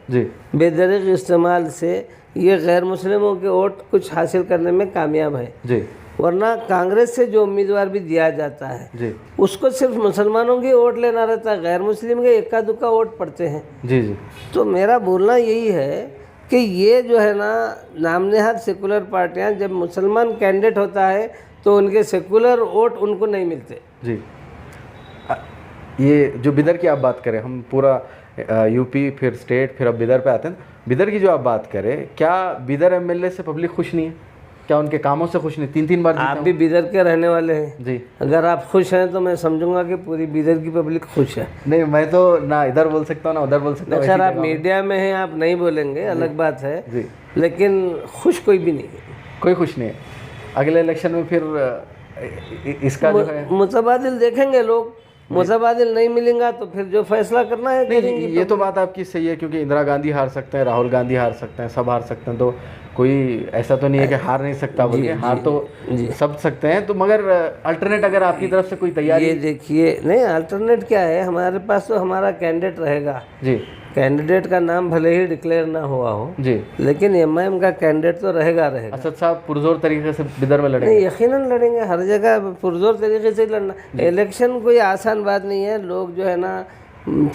बेदरीग इस्तेमाल से ये गैर मुस्लिमों के वोट कुछ हासिल करने में कामयाब है जी। वरना कांग्रेस से जो उम्मीदवार भी दिया जाता है जी, उसको सिर्फ मुसलमानों के वोट लेना रहता है, गैर मुस्लिम के इक्का दुक्का वोट पड़ते हैं जी जी। तो मेरा बोलना यही है कि ये जो है ना नामनेहाद सेकुलर पार्टियाँ, जब मुसलमान कैंडिडेट होता है तो उनके सेकुलर वोट उनको नहीं मिलते जी। ये जो बिदर की आप बात करें, हम पूरा यूपी फिर स्टेट फिर अब बिदर पे आते हैं। बिदर की जो आप बात करें, क्या बिदर एमएलए से पब्लिक खुश नहीं है? क्या उनके कामों से खुश नहीं? 3 बार आप भी बिदर के रहने वाले हैं जी। अगर आप खुश हैं तो मैं समझूंगा कि पूरी बिदर की पब्लिक खुश है। नहीं, मैं तो ना इधर बोल सकता हूँ ना उधर बोल सकता हूँ। खैर आप मीडिया में हैं, आप नहीं बोलेंगे, अलग बात है जी। लेकिन खुश कोई भी नहीं है, कोई खुश नहीं है। अगले इलेक्शन में फिर इसका जो है मुतबादिल देखेंगे लोग, मुतबादिल नहीं मिलेगा तो फिर जो फैसला करना है करेंगे। ये तो बात आपकी सही है, क्योंकि इंदिरा गांधी हार सकते हैं, राहुल गांधी हार सकते हैं, सब हार सकते हैं, तो कोई ऐसा तो नहीं है कि हार नहीं सकता बोल के, हार तो सब सकते हैं। तो मगर अल्टरनेट अगर आपकी तरफ से कोई तैयारी? ये देखिए, नहीं अल्टरनेट क्या है, हमारे पास तो हमारा कैंडिडेट रहेगा जी। कैंडिडेट का नाम भले ही डिक्लेयर ना हुआ हो जी, लेकिन एमआईएम का कैंडिडेट तो रहेगा। असद साहब पुरजोर तरीके से बिदर में लड़ेंगे? नहीं, यकीनन लड़ेंगे, हर जगह पुरजोर तरीके से लड़ना। इलेक्शन कोई आसान बात नहीं है, लोग जो है ना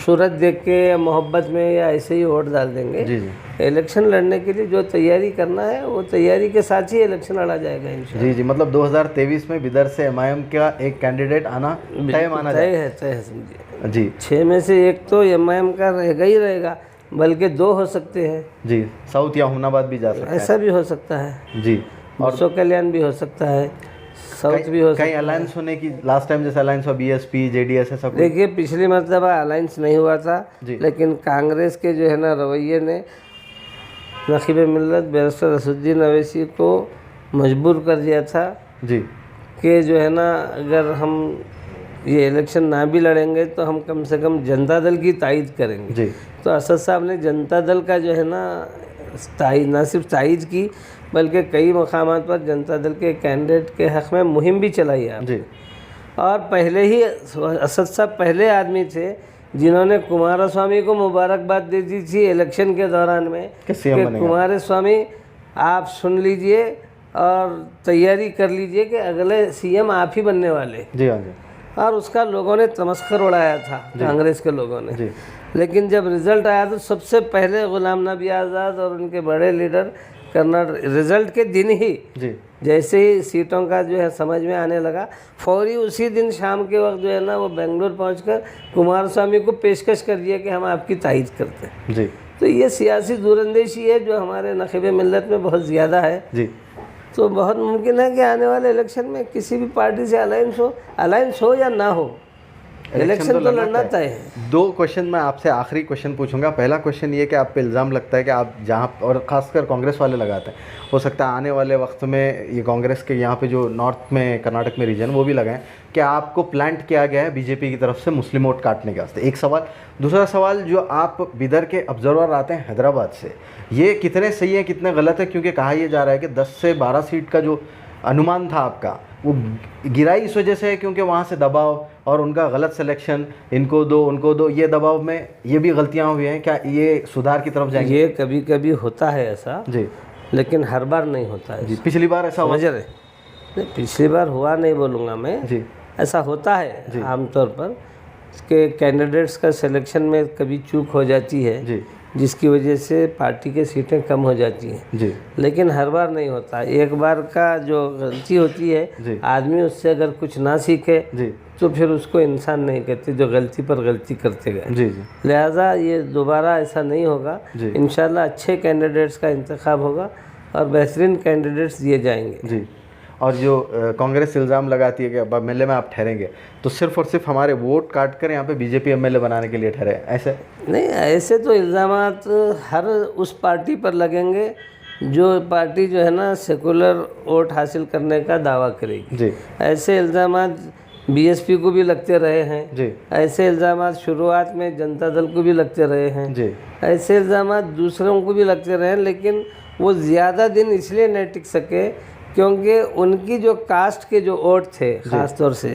सूरत देख के या मोहब्बत में या ऐसे ही वोट डाल देंगे। जी जी। इलेक्शन लड़ने के लिए जो तैयारी करना है वो तैयारी के साथ ही इलेक्शन लड़ा जाएगा इंशाल्लाह। जी जी, मतलब 2023 में बिदर से एमआईएम का एक कैंडिडेट आना तय माना जाए? तय है समझिए जी। 6 में से एक तो एमआईएम का रहेगा ही रहेगा, बल्कि 2 हो सकते हैं। जी, साउथ या हुनाबाद भी जा सकता है। ऐसा भी हो सकता है जी, और सो कल्याण भी हो सकता है, साउथ भी हो सकता है। कहीं अलायंस होने की, लास्ट टाइम जैसे अलायंस हुआ बीएसपी जेडीएस ऐसा कुछ? देखिए पिछली मरतबा अलायंस नहीं हुआ था जी। लेकिन कांग्रेस के जो है ना रवैये ने नकीब मिल्लत बैरिस्टर असदुद्दीन अवैसी को मजबूर कर दिया था जी कि जो है ना अगर हम ये इलेक्शन ना भी लड़ेंगे तो हम कम से कम जनता दल की तायद करेंगे। जी। तो असद साहब ने जनता दल का जो है ना तायद, ना सिर्फ तायद की बल्कि कई मकामात पर जनता दल के कैंडिडेट के हक़ में मुहिम भी चलाई है जी। और पहले ही असद साहब पहले आदमी थे जिन्होंने कुमारस्वामी को मुबारकबाद दे दी थी इलेक्शन के दौरान में कि कुमारस्वामी आप सुन लीजिए और तैयारी कर लीजिए कि अगले सीएम आप ही बनने वाले। जी हाँ जी। और उसका लोगों ने तमस्कर उड़ाया था, कांग्रेस के लोगों ने जी। लेकिन जब रिज़ल्ट आया तो सबसे पहले गुलाम नबी आज़ाद और उनके बड़े लीडर कर्नल रिज़ल्ट के दिन ही जी। जैसे ही सीटों का जो है समझ में आने लगा, फौरी उसी दिन शाम के वक्त जो है ना वो बेंगलुरु पहुंचकर कुमारस्वामी को पेशकश कर दिया कि हम आपकी तायद करते हैं जी। तो ये सियासी दूरंदेशी है जो हमारे नखीब मिल्लत में बहुत ज़्यादा है जी। तो बहुत मुमकिन है कि आने वाले इलेक्शन में किसी भी पार्टी से अलायंस हो या ना हो, इलेक्शन तो लड़ना तय है। 2 क्वेश्चन मैं आपसे आखिरी क्वेश्चन पूछूंगा। पहला क्वेश्चन ये कि आप पे इल्ज़ाम लगता है कि आप जहाँ, और ख़ासकर कांग्रेस वाले लगाते हैं, हो सकता है आने वाले वक्त में ये कांग्रेस के यहाँ पे जो नॉर्थ में कर्नाटक में रीजन वो भी लगाएं कि आपको प्लांट किया गया है बीजेपी की तरफ से मुस्लिम वोट काटने के वास्ते, एक सवाल। दूसरा सवाल, जो आप बिदर के ऑब्जर्वर आते हैं हैदराबाद से, ये कितने सही है कितने गलत है? क्योंकि कहा यह जा रहा है कि 10 से 12 सीट का जो अनुमान था आपका वो गिराई इस वजह से है क्योंकि वहाँ से दबाव और उनका गलत सिलेक्शन, इनको दो उनको दो, ये दबाव में ये भी गलतियाँ हुई हैं। क्या ये सुधार की तरफ जाएंगे? ये कभी कभी होता है ऐसा जी, लेकिन हर बार नहीं होता है जी। पिछली बार ऐसा हुआ? नहीं, पिछली बार हुआ नहीं बोलूँगा मैं जी। ऐसा होता है आमतौर पर कि कैंडिडेट्स का सिलेक्शन में कभी चूक हो जाती है जी, जिसकी वजह से पार्टी के सीटें कम हो जाती हैं जी। लेकिन हर बार नहीं होता, एक बार का जो गलती होती है आदमी उससे अगर कुछ ना सीखे जी, तो फिर उसको इंसान नहीं कहते जो गलती पर गलती करते गए जी जी। लिहाजा ये दोबारा ऐसा नहीं होगा, इंशाल्लाह अच्छे कैंडिडेट्स का इंतखाब होगा और बेहतरीन कैंडिडेट्स दिए जाएंगे जी। और जो कांग्रेस इल्ज़ाम लगाती है कि अब एमएलए में आप ठहरेंगे तो सिर्फ और सिर्फ हमारे वोट काट कर यहाँ पे बीजेपी एमएलए बनाने के लिए ठहरे, ऐसे नहीं। ऐसे तो इल्ज़ामात हर उस पार्टी पर लगेंगे जो पार्टी जो है ना सेकुलर वोट हासिल करने का दावा करेगी जी। ऐसे इल्ज़ामात बीएसपी को भी लगते रहे हैं जी। ऐसे इल्ज़ामात शुरुआत में जनता दल को भी लगते रहे हैं जी। ऐसे इल्ज़ामात दूसरों को भी लगते रहे, लेकिन वो ज़्यादा दिन इसलिए नहीं टिक सके क्योंकि उनकी जो कास्ट के जो वोट थे ख़ास तौर से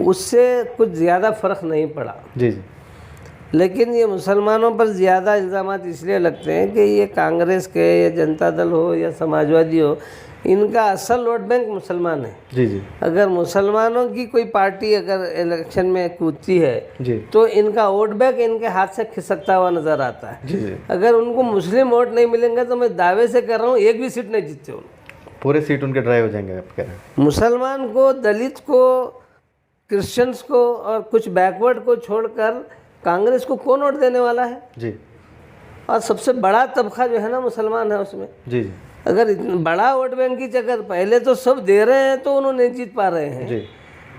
उससे कुछ ज़्यादा फ़र्क नहीं पड़ा जी जी। लेकिन ये मुसलमानों पर ज़्यादा इल्ज़ामात इसलिए लगते हैं कि ये कांग्रेस के या जनता दल हो या समाजवादी हो, इनका असल वोट बैंक मुसलमान है जी जी। अगर मुसलमानों की कोई पार्टी अगर इलेक्शन में कूदती है जी, तो इनका वोट बैंक इनके हाथ से खिसकता हुआ नज़र आता है जी जी। अगर उनको मुस्लिम वोट नहीं मिलेंगे तो मैं दावे से कर रहा हूँ एक भी सीट नहीं जीतते उनको, पूरे सीट उनके ड्राई हो जाएंगे आप कह रहे हैं। मुसलमान को, दलित को, क्रिश्चियंस को और कुछ बैकवर्ड को छोड़कर कांग्रेस को कौन वोट देने वाला है जी? और सबसे बड़ा तबका जो है ना मुसलमान है उसमें। जी जी। अगर इतना बड़ा वोट बैंक की चक्कर, पहले तो सब दे रहे हैं तो उन्होंने नहीं जीत पा रहे हैं जी।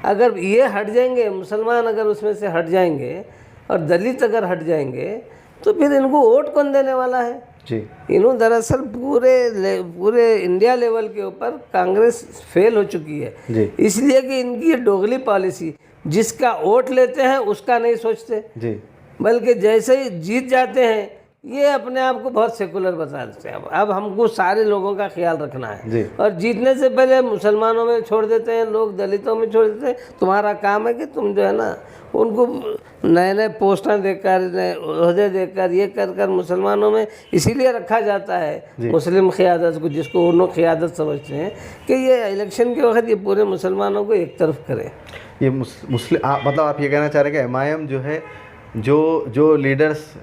अगर ये हट जाएंगे, मुसलमान अगर उसमें से हट जाएंगे और दलित अगर हट जाएंगे तो फिर इनको वोट कौन देने वाला है जी। इन्होंने दरअसल पूरे इंडिया लेवल के ऊपर कांग्रेस फेल हो चुकी है जी। इसलिए कि इनकी ये दोगली पॉलिसी, जिसका वोट लेते हैं उसका नहीं सोचते जी, बल्कि जैसे ही जीत जाते हैं ये अपने आप को बहुत सेकुलर बता देते हैं। अब हमको सारे लोगों का ख्याल रखना है जी। और जीतने से पहले मुसलमानों में छोड़ देते हैं लोग, दलितों में छोड़ देते हैं। तुम्हारा काम है कि तुम जो है ना उनको नए नए पोस्टें देकर, नए ओहदे देकर, ये कर मुसलमानों में इसीलिए रखा जाता है मुस्लिम क़ियादत को, जिसको उन्होंने क़ियादत समझते हैं, कि ये इलेक्शन के वक्त ये पूरे मुसलमानों को एक तरफ करें। ये मुस्लिम मतलब आप ये कहना चाह रहे हैं कि एमआईएम जो है, जो लीडर्स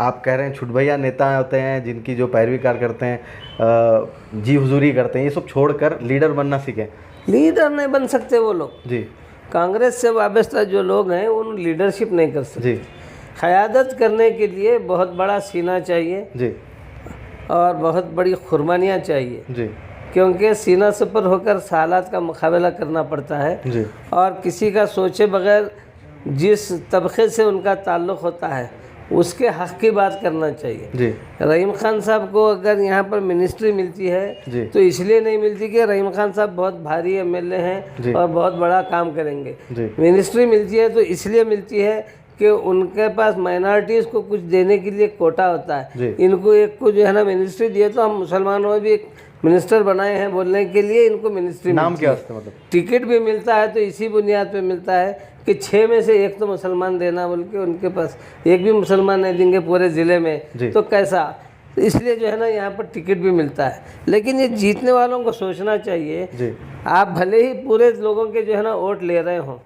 आप कह रहे हैं छुट भैया नेता होते हैं, जिनकी जो पैरवी कार करते हैं, जी हुजूरी करते हैं, ये सब छोड़कर लीडर बनना सीखें। लीडर नहीं बन सकते वो लोग जी। कांग्रेस से वाबस्ता जो लोग हैं उन लीडरशिप नहीं कर सकते जी। क़यादत करने के लिए बहुत बड़ा सीना चाहिए जी, और बहुत बड़ी कुर्बानियाँ चाहिए जी, क्योंकि सीना सपर होकर हालात का मुकाबला करना पड़ता है जी। और किसी का सोचे बगैर जिस तबके से उनका ताल्लुक़ होता है उसके हक़ की बात करना चाहिए जी। रहीम खान साहब को अगर यहाँ पर मिनिस्ट्री मिलती है तो इसलिए नहीं मिलती कि रहीम खान साहब बहुत भारी एमएलए हैं और बहुत बड़ा काम करेंगे। मिनिस्ट्री मिलती है तो इसलिए मिलती है कि उनके पास माइनॉरिटीज़ को कुछ देने के लिए कोटा होता है। इनको एक को जो है ना मिनिस्ट्री दिए, तो हम मुसलमानों में भी एक मिनिस्टर बनाए हैं बोलने के लिए, इनको मिनिस्ट्री नाम क्या है, मतलब टिकट भी मिलता है तो इसी बुनियाद पे मिलता है कि 6 में से 1 तो मुसलमान देना बोल के उनके पास एक भी मुसलमान नहीं देंगे पूरे ज़िले में, तो कैसा। तो इसलिए जो है ना यहाँ पर टिकट भी मिलता है। लेकिन ये जीतने वालों को सोचना चाहिए जी। आप भले ही पूरे लोगों के जो है ना वोट ले रहे हों,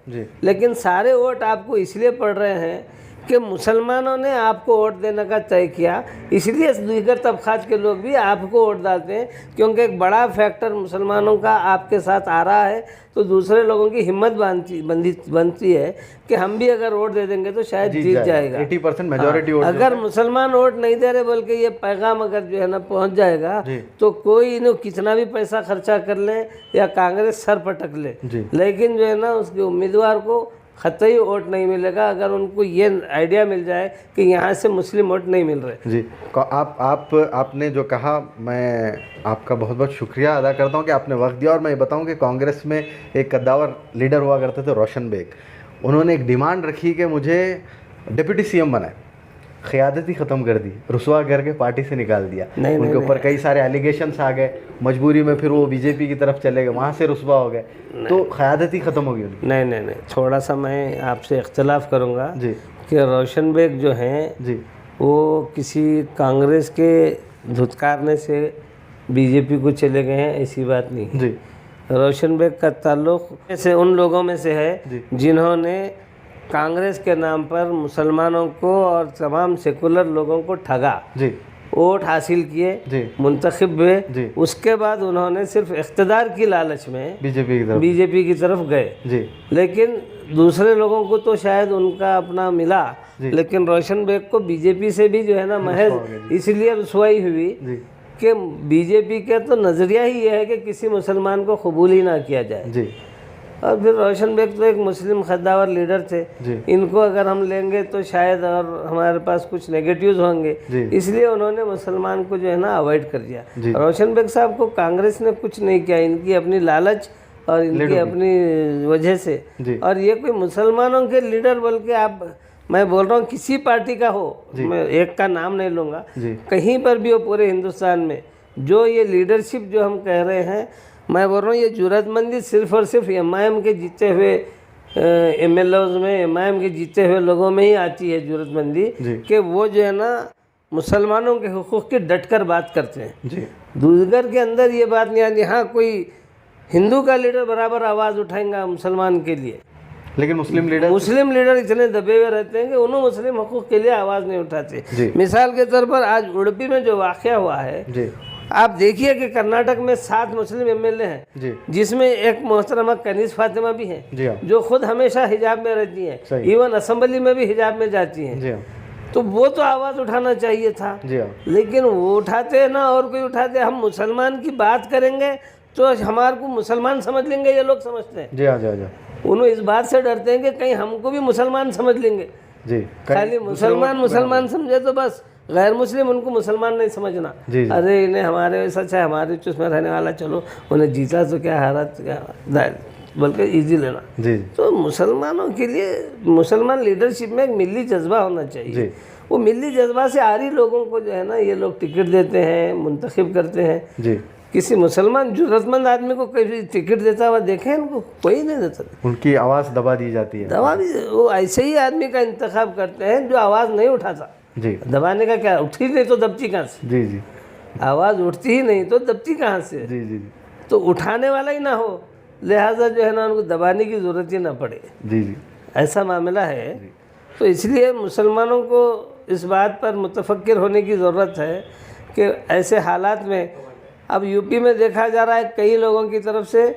लेकिन सारे वोट आपको इसलिए पड़ रहे हैं कि मुसलमानों ने आपको वोट देने का तय किया, इसलिए दीगर तबक़ात के लोग भी आपको वोट डालते हैं, क्योंकि एक बड़ा फैक्टर मुसलमानों का आपके साथ आ रहा है। तो दूसरे लोगों की हिम्मत बनती है कि हम भी अगर वोट दे देंगे तो शायद जीत जाएगा। 80% मेजॉरिटी वोट। अगर मुसलमान वोट नहीं दे रहे बोल के ये पैगाम अगर जो है ना पहुंच जाएगा तो कोई इन्हें कितना भी पैसा खर्चा कर ले या कांग्रेस सर पटक ले, लेकिन जो है ना उसके उम्मीदवार को ख़तई वोट नहीं मिलेगा अगर उनको ये आइडिया मिल जाए कि यहाँ से मुस्लिम वोट नहीं मिल रहे जी। आपने जो कहा, मैं आपका बहुत बहुत शुक्रिया अदा करता हूँ कि आपने वक्त दिया। और मैं ये बताऊँ कि कांग्रेस में एक कद्दावर लीडर हुआ करते थे, रोशन बेग। उन्होंने एक डिमांड रखी कि मुझे डिप्टी सीएम बनाए, क़यादत ही ख़त्म कर दी, रुसवा करके पार्टी से निकाल दिया। उनके ऊपर कई सारे एलिगेशंस आ गए, मजबूरी में फिर वो बीजेपी की तरफ चले गए, वहाँ से रुसवा हो गए, तो क़यादत ही ख़त्म हो गई उनकी। नहीं, थोड़ा सा मैं आपसे इख्तलाफ करूँगा जी कि रोशन बेग जो हैं जी वो किसी कांग्रेस के धुतकारने से बीजेपी को चले गए हैं, ऐसी बात नहीं जी। रोशन बेग का ताल्लुक़ से उन लोगों में से है जिन्होंने कांग्रेस के नाम पर मुसलमानों को और तमाम सेकुलर लोगों को ठगा जी, वोट हासिल किए, मुंतखब हुए, उसके बाद उन्होंने सिर्फ इख्तिदार की लालच में बीजेपी की तरफ गए जी। लेकिन दूसरे लोगों को तो शायद उनका अपना मिला, लेकिन रोशन बेग को बीजेपी से भी जो है ना महज इसलिए रुसवाई हुई कि बीजेपी का तो नज़रिया ही यह है कि किसी मुसलमान को कबूल ही ना किया जाए जी। और फिर रोशन बेग तो एक मुस्लिम खद्दावर लीडर थे, इनको अगर हम लेंगे तो शायद और हमारे पास कुछ नेगेटिव्स होंगे, इसलिए उन्होंने मुसलमान को जो है ना अवॉइड कर दिया। रोशन बेग साहब को कांग्रेस ने कुछ नहीं किया, इनकी अपनी लालच और इनकी अपनी वजह से। और ये कोई मुसलमानों के लीडर बोल के आप, मैं बोल रहा हूँ किसी पार्टी का हो, मैं एक का नाम नहीं लूँगा, कहीं पर भी हो पूरे हिंदुस्तान में, जो ये लीडरशिप जो हम कह रहे हैं, मैं बोल रहा हूँ ये जुर्रतमंदी सिर्फ़ और सिर्फ एमआईएम के जीते हुए एमएलएज़ में, एमआईएम के जीते हुए लोगों में ही आती है जुर्रतमंदी, कि वो जो है ना मुसलमानों के हुकूक़ की डट कर बात करते हैं जी। दूसर के अंदर ये बात नहीं आती, हाँ कोई हिंदू का लीडर बराबर आवाज़ उठाएगा मुसलमान के लिए, लेकिन मुस्लिम लीडर इतने दबे हुए रहते हैं कि उन्होंने मुस्लिम हुकूक़ के लिए आवाज़ नहीं उठाते। मिसाल के तौर पर आज उड़पी में जो वाक़या हुआ है, आप देखिए कि कर्नाटक में 7 मुस्लिम एमएलए हैं, जिसमें एक मोहतरमा कनीज़ फातिमा भी हैं, जो खुद हमेशा हिजाब में रहती हैं, इवन असेंबली में भी हिजाब में जाती हैं। तो वो तो आवाज़ उठाना चाहिए था। जी हाँ। लेकिन वो उठाते ना और कोई उठाते, हम मुसलमान की बात करेंगे तो हमारे को मुसलमान समझ लेंगे, ये लोग समझते हैं। जी हाँ, जी हाँ, जी हाँ। उन्होंने इस बात से डरते हैं कि कहीं हमको भी मुसलमान समझ लेंगे। जी, खाली मुसलमान समझे तो बस, गैर मुस्लिम उनको मुसलमान नहीं समझना। जी, जी। अरे इन्हें हमारे सच है, हमारे चुस में रहने वाला, चलो उन्हें जीता तो क्या, हारा तो क्या, बल्कि इजी लेना। जी। तो मुसलमानों के लिए मुसलमान लीडरशिप में एक मिली जज्बा होना चाहिए। जी। वो मिली जज्बा से आरी लोगों को जो है ना, ये लोग टिकट देते हैं, मुंतखब करते हैं। जी। किसी मुसलमान जरूरतमंद आदमी को कभी टिकट देता हुआ देखे इनको? कोई नहीं देता। उनकी आवाज़ दबा दी जाती है। दबा भी वो ऐसे ही आदमी का इंतखाब करते हैं जो आवाज़ नहीं उठाता। जी। दबाने का क्या, उठी नहीं तो दबती कहाँ से? जी जी। आवाज़ उठती ही नहीं तो दबती कहाँ से? जी जी। तो उठाने वाला ही ना हो, लिहाजा जो है ना उनको दबाने की ज़रूरत ही ना पड़े। जी जी। ऐसा मामला है। तो इसलिए मुसलमानों को इस बात पर मुतफक्किर होने की ज़रूरत है कि ऐसे हालात में, अब यूपी में देखा जा रहा है कई लोगों की तरफ से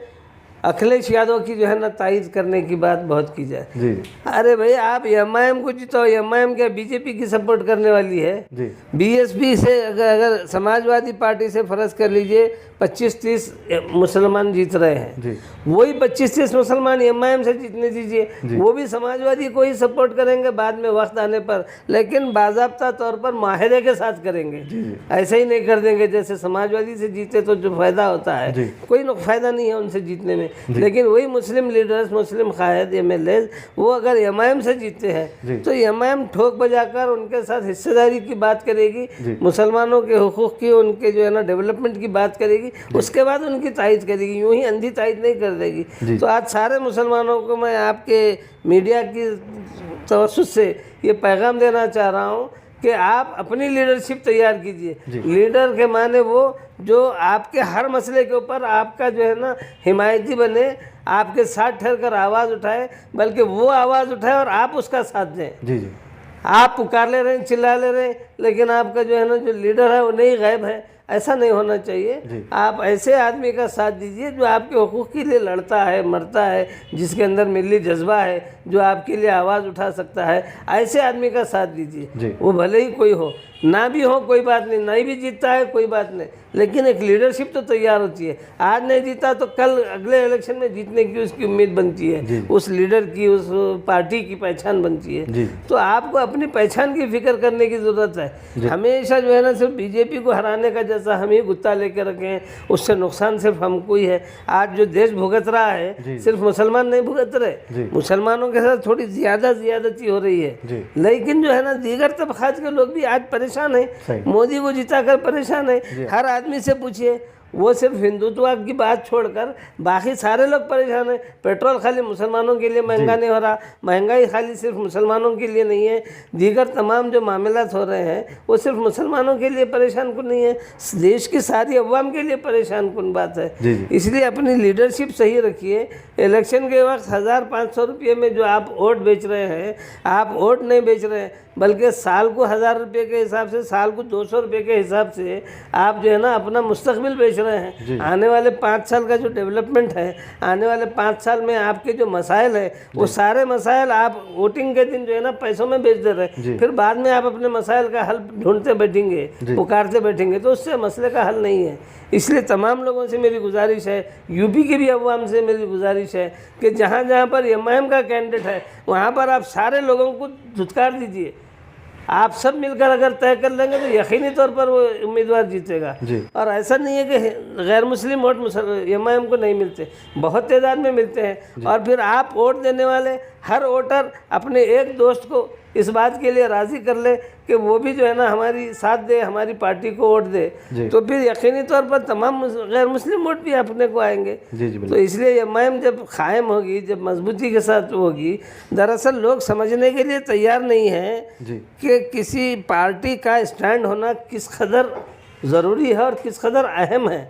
अखिलेश यादव की जो है ना तायद करने की बात बहुत की जाए। जी। अरे भाई आप एमआईएम को जिताओ, एमआईएम क्या बीजेपी की सपोर्ट करने वाली है? जी। बीएसपी से अगर समाजवादी पार्टी से फर्ज कर लीजिए 25-30 मुसलमान जीत रहे हैं, जी। वही 25-30 मुसलमान एमआईएम से जीतने दीजिए, वो भी समाजवादी को ही सपोर्ट करेंगे बाद में वक्त आने पर, लेकिन बाज़ाब्ता तौर पर माहिरे के साथ करेंगे। ऐसे ही नहीं कर देंगे जैसे समाजवादी से जीते तो जो फ़ायदा होता है, कोई फ़ायदा नहीं है उनसे जीतने में। लेकिन वही मुस्लिम लीडर्स, मुस्लिम कायद, एमएलए, वो अगर एमआईएम से जीतते हैं तो एमआईएम ठोक बजाकर उनके साथ हिस्सेदारी की बात करेगी, मुसलमानों के हुकूक की, उनके जो है ना डेवलपमेंट की बात करेगी, उसके बाद उनकी तायद करेगी, यूं ही अंधी तायद नहीं कर देगी। तो आज सारे मुसलमानों को मैं आपके मीडिया की तवज्जुह से ये पैगाम देना चाह रहा हूँ कि आप अपनी लीडरशिप तैयार कीजिए। लीडर के माने वो जो आपके हर मसले के ऊपर आपका जो है ना हिमायती बने, आपके साथ ठहर कर आवाज़ उठाए, बल्कि वो आवाज़ उठाए और आप उसका साथ दें। जी जी। आप पुकार ले रहे हैं, चिल्ला ले रहे हैं, लेकिन आपका जो है ना जो लीडर है वो नहीं गायब है, ऐसा नहीं होना चाहिए। आप ऐसे आदमी का साथ दीजिए जो आपके हुकूक के लिए लड़ता है, मरता है, जिसके अंदर मिली जज्बा है, जो आपके लिए आवाज़ उठा सकता है, ऐसे आदमी का साथ दीजिए। वो भले ही कोई हो, ना भी हो कोई बात नहीं, नहीं भी जीतता है कोई बात नहीं, लेकिन एक लीडरशिप तो तैयार होती है। आज नहीं जीता तो कल अगले इलेक्शन में जीतने की उसकी उम्मीद बनती है, उस लीडर की, उस पार्टी की पहचान बनती है। तो आपको अपनी पहचान की फिक्र करने की ज़रूरत है। हमेशा जो है ना सिर्फ बीजेपी को हराने का जैसा हम ही गुत्ता लेकर रखे हैं, उससे नुकसान सिर्फ हमको ही है। आज जो देश भुगत रहा है सिर्फ मुसलमान नहीं भुगत रहे, मुसलमानों के साथ थोड़ी ज़्यादती हो रही है, लेकिन जो है ना दीगर तबकात के लोग भी आज परेशान है, मोदी को जिताकर परेशान है। हर आदमी से पूछिए, वो सिर्फ हिंदुत्व की बात छोड़कर बाकी सारे लोग परेशान हैं। पेट्रोल खाली मुसलमानों के लिए महंगा नहीं हो रहा, महंगाई खाली सिर्फ मुसलमानों के लिए नहीं है, दीगर तमाम जो मामलात हो रहे हैं वो सिर्फ मुसलमानों के लिए परेशान कुन नहीं है, देश की सारी अवाम के लिए परेशान कुन बात है। इसलिए अपनी लीडरशिप सही रखिए। इलेक्शन के वक्त 1500 रुपये में जो आप वोट बेच रहे हैं, आप वोट नहीं बेच रहे हैं, बल्कि साल को 1000 रुपये के हिसाब से, साल को 200 रुपये के हिसाब से आप जो है ना अपना मुस्तकबिल बेच रहे हैं। आने वाले 5 साल का जो डेवलपमेंट है, आने वाले 5 साल में आपके जो मसाइल है, वो सारे मसाइल आप वोटिंग के दिन जो है ना पैसों में बेच दे रहे हैं, फिर बाद में आप अपने मसाइल का हल ढूंढते बैठेंगे, पुकारते बैठेंगे, तो उससे मसले का हल नहीं है। इसलिए तमाम लोगों से मेरी गुजारिश है, यूपी की भी अवाम से मेरी गुजारिश है कि जहाँ जहाँ पर एमआईएम का कैंडिडेट है वहाँ पर आप सारे लोगों को धुतकार दीजिए। आप सब मिलकर अगर तय कर लेंगे तो यकीनी तौर पर वो उम्मीदवार जीतेगा। और ऐसा नहीं है कि गैर मुस्लिम वोट एमआईएम को नहीं मिलते, बहुत तादाद में मिलते हैं। और फिर आप वोट देने वाले हर वोटर अपने एक दोस्त को इस बात के लिए राज़ी कर ले कि वो भी जो है ना हमारी साथ दे, हमारी पार्टी को वोट दे, तो फिर यकीनी तौर पर तमाम गैर मुस्लिम वोट भी अपने को आएंगे। तो इसलिए एमआईएम जब कायम होगी, जब मजबूती के साथ होगी, दरअसल लोग समझने के लिए तैयार नहीं हैं कि किसी पार्टी का स्टैंड होना किस कदर ज़रूरी है और किस कदर अहम है।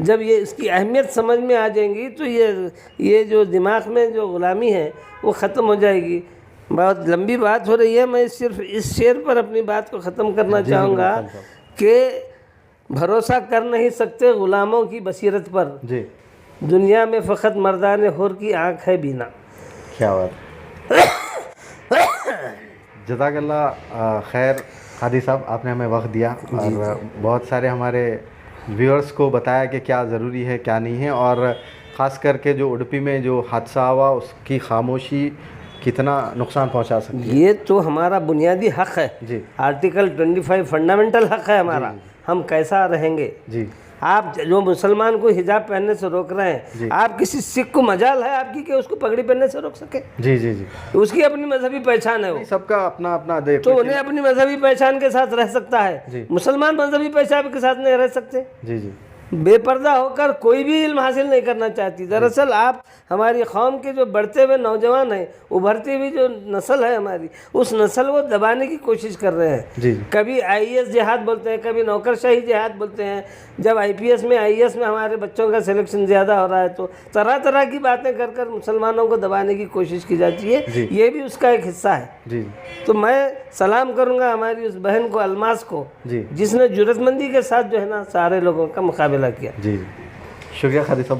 जब ये इसकी अहमियत समझ में आ जाएंगी तो ये जो दिमाग में जो ग़ुलामी है वो ख़त्म हो जाएगी। बहुत लंबी बात हो रही है, मैं सिर्फ इस शेर पर अपनी बात को ख़त्म करना चाहूँगा कि भरोसा कर नहीं सकते ग़ुलामों की बसीरत पर, दुनिया में फ़कत मर्दान हुर की आँख है बीना। क्या बात। जज़ाकल्लाह खैर कादी साहब, आपने हमें वक्त दिया और बहुत सारे हमारे व्यूअर्स को बताया कि क्या ज़रूरी है क्या नहीं है, और ख़ास करके जो उडुपी में जो हादसा हुआ उसकी खामोशी कितना नुकसान पहुंचा सकती है। ये तो हमारा बुनियादी हक है जी। आर्टिकल 25 फंडामेंटल हक है हमारा। हम कैसा रहेंगे जी। आप जो मुसलमान को हिजाब पहनने से रोक रहे हैं, आप किसी सिख को मजाल है आपकी कि उसको पगड़ी पहनने से रोक सके? जी जी जी। उसकी अपनी मजहबी पहचान है, वो सबका अपना अपना देख, तो उन्हें अपनी मजहबी पहचान के साथ रह सकता है, मुसलमान मजहबी पहचान के साथ नहीं रह सकते। जी जी। बेपर्दा होकर कोई भी इल्म हासिल नहीं करना चाहती। दरअसल आप हमारी कौम के जो बढ़ते हुए नौजवान हैं, उभरती हुई जो नस्ल है हमारी, उस नस्ल को दबाने की कोशिश कर रहे हैं। जी। कभी आईएएस जिहाद बोलते हैं, कभी नौकरशाही जिहाद बोलते हैं। जब आईपीएस में आईएएस में हमारे बच्चों का सिलेक्शन ज़्यादा हो रहा है तो तरह तरह की बातें कर कर मुसलमानों को दबाने की कोशिश की जाती है। ये भी उसका एक हिस्सा है। जी। तो मैं सलाम करूँगा हमारी उस बहन को, अलमास को, जिसने जुर्रतमंदी के साथ जो है ना सारे लोगों का मुकाबला किया। जी, शुक्रिया कादी साहब।